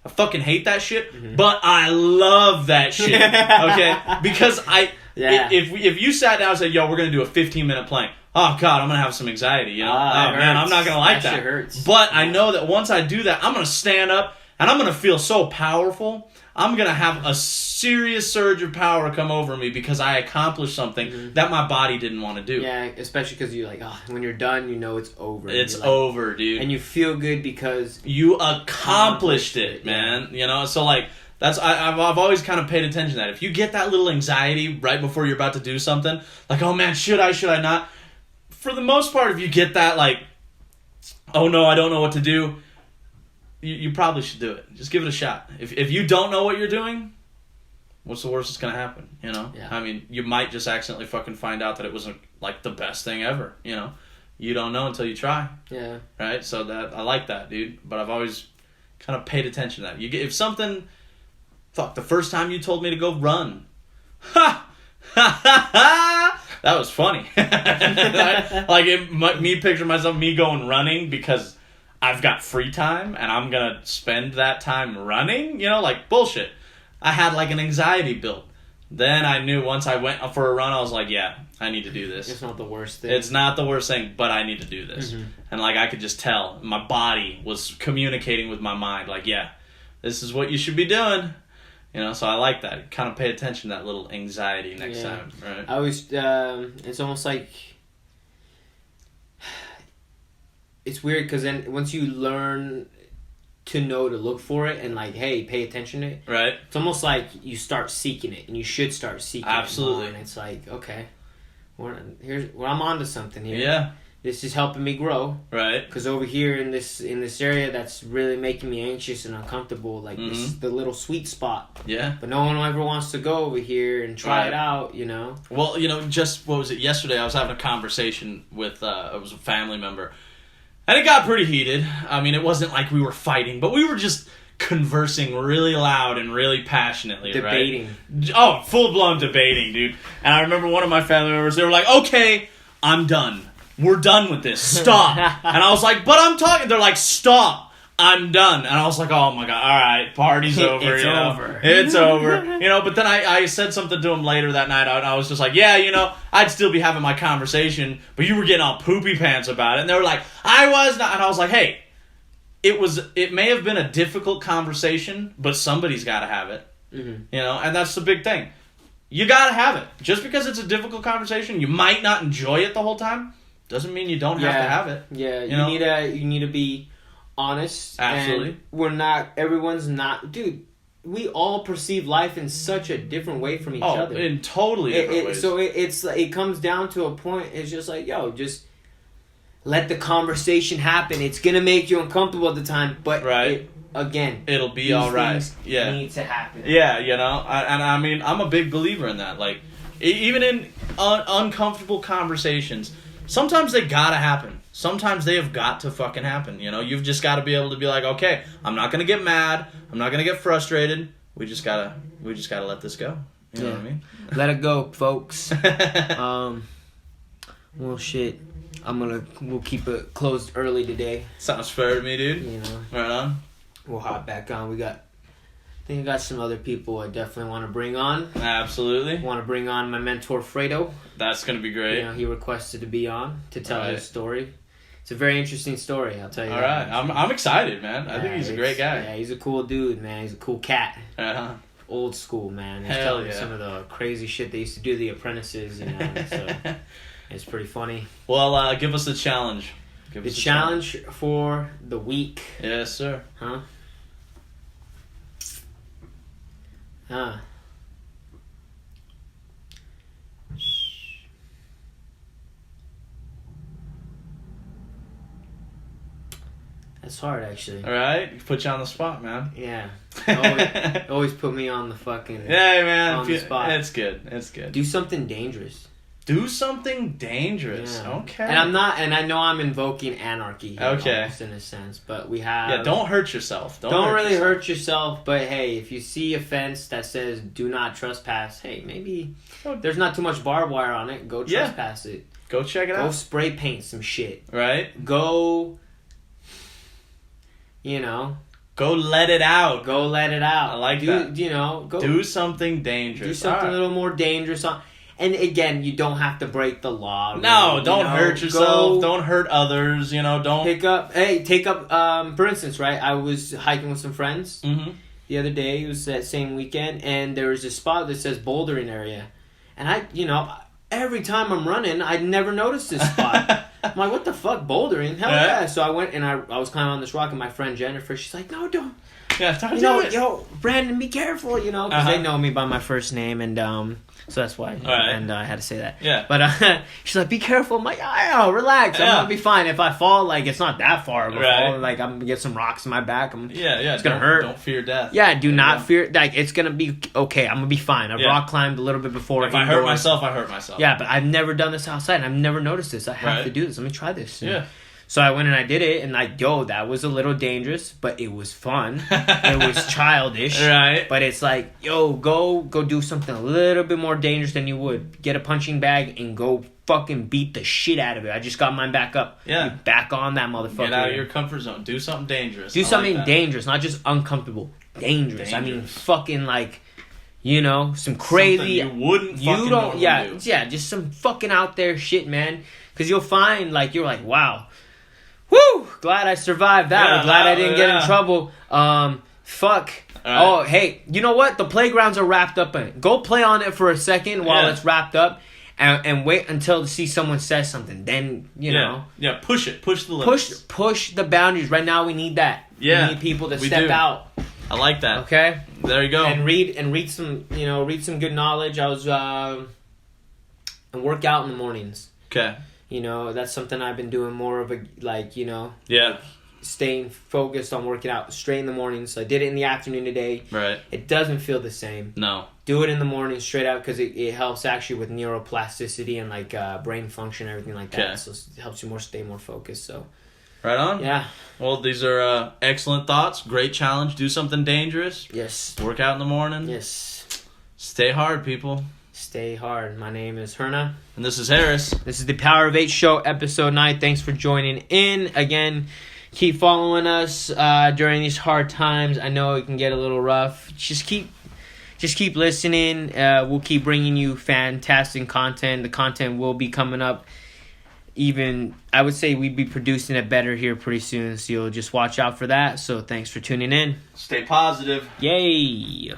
[SPEAKER 2] I fucking hate that shit, but I love that shit, okay? Because if you sat down and said, yo, we're going to do a 15-minute plank, oh, God, I'm going to have some anxiety, you know? Man, I'm not going to like that.
[SPEAKER 1] Shit hurts.
[SPEAKER 2] But I know that once I do that, I'm going to stand up, and I'm going to feel so powerful. I'm going to have a serious surge of power come over me because I accomplished something that my body didn't want to do.
[SPEAKER 1] Yeah, especially because you're like, when you're done, you know it's over.
[SPEAKER 2] It's over, dude.
[SPEAKER 1] And you feel good because...
[SPEAKER 2] You accomplished it, man. You know, so like... I've always kind of paid attention to that. If you get that little anxiety right before you're about to do something, like, oh man, should I not? For the most part, if you get that, like, oh no, I don't know what to do, you probably should do it. Just give it a shot. If you don't know what you're doing, what's the worst that's going to happen, you know? Yeah. I mean, you might just accidentally fucking find out that it wasn't, like, the best thing ever, you know? You don't know until you try. Yeah. Right? So I like that, dude. But I've always kind of paid attention to that. If something... Fuck, the first time you told me to go run. Ha! Ha ha ha! That was funny. Me picture myself, me going running because I've got free time and I'm going to spend that time running. You know, like, bullshit. I had, like, an anxiety build. Then I knew once I went for a run, I was like, yeah, I need to do this.
[SPEAKER 1] It's not the worst thing.
[SPEAKER 2] It's not the worst thing, but I need to do this.
[SPEAKER 1] Mm-hmm.
[SPEAKER 2] And like I could just tell my body was communicating with my mind, like, yeah, this is what you should be doing. You know, so I like that. Kind of pay attention to that little anxiety next time, right?
[SPEAKER 1] I always, it's almost like, it's weird because then once you learn to know to look for it and like, hey, pay attention to it.
[SPEAKER 2] Right.
[SPEAKER 1] It's almost like you start seeking it, and you should start seeking
[SPEAKER 2] Absolutely.
[SPEAKER 1] it more. And it's like, okay, I'm onto something here.
[SPEAKER 2] Yeah.
[SPEAKER 1] This is helping me grow.
[SPEAKER 2] Right.
[SPEAKER 1] Because over here in this area that's really making me anxious and uncomfortable, like this is the little sweet spot.
[SPEAKER 2] Yeah.
[SPEAKER 1] But no one ever wants to go over here and try
[SPEAKER 2] Right.
[SPEAKER 1] it out, you know?
[SPEAKER 2] Well, you know, just, what was it, yesterday I was having a conversation with, it was a family member. And it got pretty heated. I mean, it wasn't like we were fighting, but we were just conversing really loud and really passionately,
[SPEAKER 1] Debating.
[SPEAKER 2] right? Oh, full-blown debating, dude. And I remember one of my family members, they were like, okay, I'm done. We're done with this. Stop. And I was like, but I'm talking. They're like, stop. I'm done. And I was like, oh my God, all right, party's over.
[SPEAKER 1] It's over.
[SPEAKER 2] It's over. You know, but then I said something to him later that night, and I was just like, yeah, you know, I'd still be having my conversation, but you were getting all poopy pants about it. And they were like, I was not. And I was like, hey, it may have been a difficult conversation, but somebody's got to have it.
[SPEAKER 1] Mm-hmm.
[SPEAKER 2] You know, and that's the big thing. You got to have it. Just because it's a difficult conversation, you might not enjoy it the whole time, doesn't mean you don't have to have it.
[SPEAKER 1] Yeah,
[SPEAKER 2] You know?
[SPEAKER 1] you need to be honest.
[SPEAKER 2] Absolutely.
[SPEAKER 1] And everyone's not, dude, we all perceive life in such a different way from each other.
[SPEAKER 2] In totally different ways.
[SPEAKER 1] So it comes down to a point, it's just like, yo, just let the conversation happen. It's going to make you uncomfortable at the time, but
[SPEAKER 2] Right.
[SPEAKER 1] it'll
[SPEAKER 2] be all right. Yeah.
[SPEAKER 1] need to happen.
[SPEAKER 2] Yeah, you know, I mean, I'm a big believer in that. Like, even in uncomfortable conversations, sometimes they gotta happen. Sometimes they have got to fucking happen. You know, you've just got to be able to be like, okay, I'm not gonna get mad. I'm not gonna get frustrated. We just gotta let this go. You know what I mean?
[SPEAKER 1] Let it go, folks. Well, shit. We'll keep it closed early today.
[SPEAKER 2] Sounds fair to me, dude.
[SPEAKER 1] You know,
[SPEAKER 2] Right on.
[SPEAKER 1] we'll hop back on. I think I got some other people I definitely want to bring on.
[SPEAKER 2] Absolutely.
[SPEAKER 1] Want to bring on my mentor Fredo.
[SPEAKER 2] That's gonna be great.
[SPEAKER 1] You know, he requested to be on to tell
[SPEAKER 2] Right.
[SPEAKER 1] his story. It's a very interesting story, I'll tell you.
[SPEAKER 2] All
[SPEAKER 1] that.
[SPEAKER 2] right, I'm excited, man. I think he's a great guy.
[SPEAKER 1] Yeah, he's a cool dude, man. He's a cool cat.
[SPEAKER 2] Uh-huh.
[SPEAKER 1] Old school, man. He's
[SPEAKER 2] Hell
[SPEAKER 1] telling me
[SPEAKER 2] yeah.
[SPEAKER 1] some of the crazy shit they used to do, The Apprentices, you know. So it's pretty funny.
[SPEAKER 2] Well, give us a challenge.
[SPEAKER 1] The challenge for the week,
[SPEAKER 2] Yes, sir.
[SPEAKER 1] huh? That's hard, actually.
[SPEAKER 2] All right, put you on the spot, man.
[SPEAKER 1] Yeah. Always put me on the fucking...
[SPEAKER 2] Yeah, man.
[SPEAKER 1] On the spot.
[SPEAKER 2] It's good. It's good.
[SPEAKER 1] Do something dangerous.
[SPEAKER 2] Do something dangerous.
[SPEAKER 1] Yeah.
[SPEAKER 2] Okay.
[SPEAKER 1] And I know I'm invoking anarchy here,
[SPEAKER 2] Okay.
[SPEAKER 1] almost in a sense, but we have...
[SPEAKER 2] Yeah, don't hurt yourself.
[SPEAKER 1] Don't really hurt yourself, but hey, if you see a fence that says do not trespass, hey, maybe there's not too much barbed wire on it, go
[SPEAKER 2] Yeah.
[SPEAKER 1] trespass it.
[SPEAKER 2] Go check it
[SPEAKER 1] Go
[SPEAKER 2] out.
[SPEAKER 1] spray paint some shit.
[SPEAKER 2] Right?
[SPEAKER 1] Go, you know,
[SPEAKER 2] Go let it out.
[SPEAKER 1] go let it out.
[SPEAKER 2] I like that.
[SPEAKER 1] You know, go
[SPEAKER 2] Do something dangerous.
[SPEAKER 1] do something
[SPEAKER 2] All
[SPEAKER 1] a
[SPEAKER 2] right.
[SPEAKER 1] little more dangerous. And again, you don't have to break the law.
[SPEAKER 2] No,
[SPEAKER 1] really,
[SPEAKER 2] don't
[SPEAKER 1] you know,
[SPEAKER 2] hurt yourself.
[SPEAKER 1] go
[SPEAKER 2] Don't hurt others. You know, don't.
[SPEAKER 1] take up, for instance, right, I was hiking with some friends
[SPEAKER 2] Mm-hmm.
[SPEAKER 1] the other day. It was that same weekend, and there was a spot that says bouldering area. And every time I'm running, I'd never noticed this spot. I'm like, what the fuck, bouldering? Hell
[SPEAKER 2] Right.
[SPEAKER 1] yeah. So I went and I was climbing on this rock, and my friend Jennifer, she's like, no, don't.
[SPEAKER 2] Yeah, don't
[SPEAKER 1] You
[SPEAKER 2] do
[SPEAKER 1] know,
[SPEAKER 2] it.
[SPEAKER 1] yo, Brandon, be careful, you know, because
[SPEAKER 2] Uh-huh.
[SPEAKER 1] they know me by my first name, and so that's why.
[SPEAKER 2] Right.
[SPEAKER 1] And I had to say that.
[SPEAKER 2] Yeah.
[SPEAKER 1] But she's like, be careful. I'm like, oh, relax. I'm
[SPEAKER 2] Yeah.
[SPEAKER 1] going to be fine. If I fall, like, it's not that far of a
[SPEAKER 2] Right.
[SPEAKER 1] fall. Like, I'm going to get some rocks in my back.
[SPEAKER 2] Yeah.
[SPEAKER 1] It's gonna
[SPEAKER 2] don't-
[SPEAKER 1] hurt.
[SPEAKER 2] Don't fear death.
[SPEAKER 1] Yeah, do not
[SPEAKER 2] Yeah.
[SPEAKER 1] fear. Like, it's going to be okay. I'm going to be fine. I've
[SPEAKER 2] Yeah.
[SPEAKER 1] rock climbed a little bit before.
[SPEAKER 2] If I hurt
[SPEAKER 1] indoors.
[SPEAKER 2] myself, I hurt myself.
[SPEAKER 1] Yeah, but I've never done this outside. And I've never noticed this. I have
[SPEAKER 2] Right.
[SPEAKER 1] to do this. Let me try this.
[SPEAKER 2] Yeah.
[SPEAKER 1] So I went and I did it, and like, yo, that was a little dangerous, but it was fun. It was childish.
[SPEAKER 2] Right.
[SPEAKER 1] But it's like, yo, go do something a little bit more dangerous than you would. Get a punching bag and go fucking beat the shit out of it. I just got mine back up.
[SPEAKER 2] Yeah.
[SPEAKER 1] You back on that motherfucker.
[SPEAKER 2] Get out of your comfort zone. Do something dangerous.
[SPEAKER 1] Do
[SPEAKER 2] I like
[SPEAKER 1] something
[SPEAKER 2] that.
[SPEAKER 1] dangerous, not just uncomfortable. Dangerous. I mean,
[SPEAKER 2] Dangerous.
[SPEAKER 1] fucking like, You know, some crazy.
[SPEAKER 2] Something you wouldn't. Fucking normally do.
[SPEAKER 1] Yeah, just some fucking out there shit, man. Because you'll find like you're like, wow, woo, glad I survived that.
[SPEAKER 2] Yeah,
[SPEAKER 1] or glad I didn't get in trouble. Fuck.
[SPEAKER 2] Right.
[SPEAKER 1] Oh, hey, you know what? The playgrounds are wrapped up in it. Go play on it for a second while it's wrapped up, and wait until to see someone says something. Then you know.
[SPEAKER 2] Yeah, push it. Push the limits.
[SPEAKER 1] Push the boundaries. Right now, we need that.
[SPEAKER 2] Yeah,
[SPEAKER 1] we need people to step out.
[SPEAKER 2] I like that.
[SPEAKER 1] Okay.
[SPEAKER 2] There you go.
[SPEAKER 1] And read some good knowledge. I was and work out in the mornings.
[SPEAKER 2] Okay.
[SPEAKER 1] You know, that's something I've been doing more of
[SPEAKER 2] Yeah.
[SPEAKER 1] Staying focused on working out straight in the morning. So I did it in the afternoon today.
[SPEAKER 2] Right.
[SPEAKER 1] It doesn't feel the same.
[SPEAKER 2] No.
[SPEAKER 1] Do it in the morning straight out because it helps actually with neuroplasticity and like brain function, everything like that.
[SPEAKER 2] Okay.
[SPEAKER 1] So it helps you stay more focused. So.
[SPEAKER 2] Right on.
[SPEAKER 1] Yeah.
[SPEAKER 2] Well, these are excellent thoughts. Great challenge. Do something dangerous.
[SPEAKER 1] Yes.
[SPEAKER 2] Work out in the morning.
[SPEAKER 1] Yes.
[SPEAKER 2] Stay hard, people.
[SPEAKER 1] Stay hard. My name is Herna.
[SPEAKER 2] And this is Harris.
[SPEAKER 1] This is the Power of 8 Show, episode 9. Thanks for joining in. Again, keep following us during these hard times. I know it can get a little rough. Just keep listening. We'll keep bringing you fantastic content. The content will be coming up. Even, I would say we'd be producing it better here pretty soon. So you'll just watch out for that. So thanks for tuning in.
[SPEAKER 2] Stay positive.
[SPEAKER 1] Yay.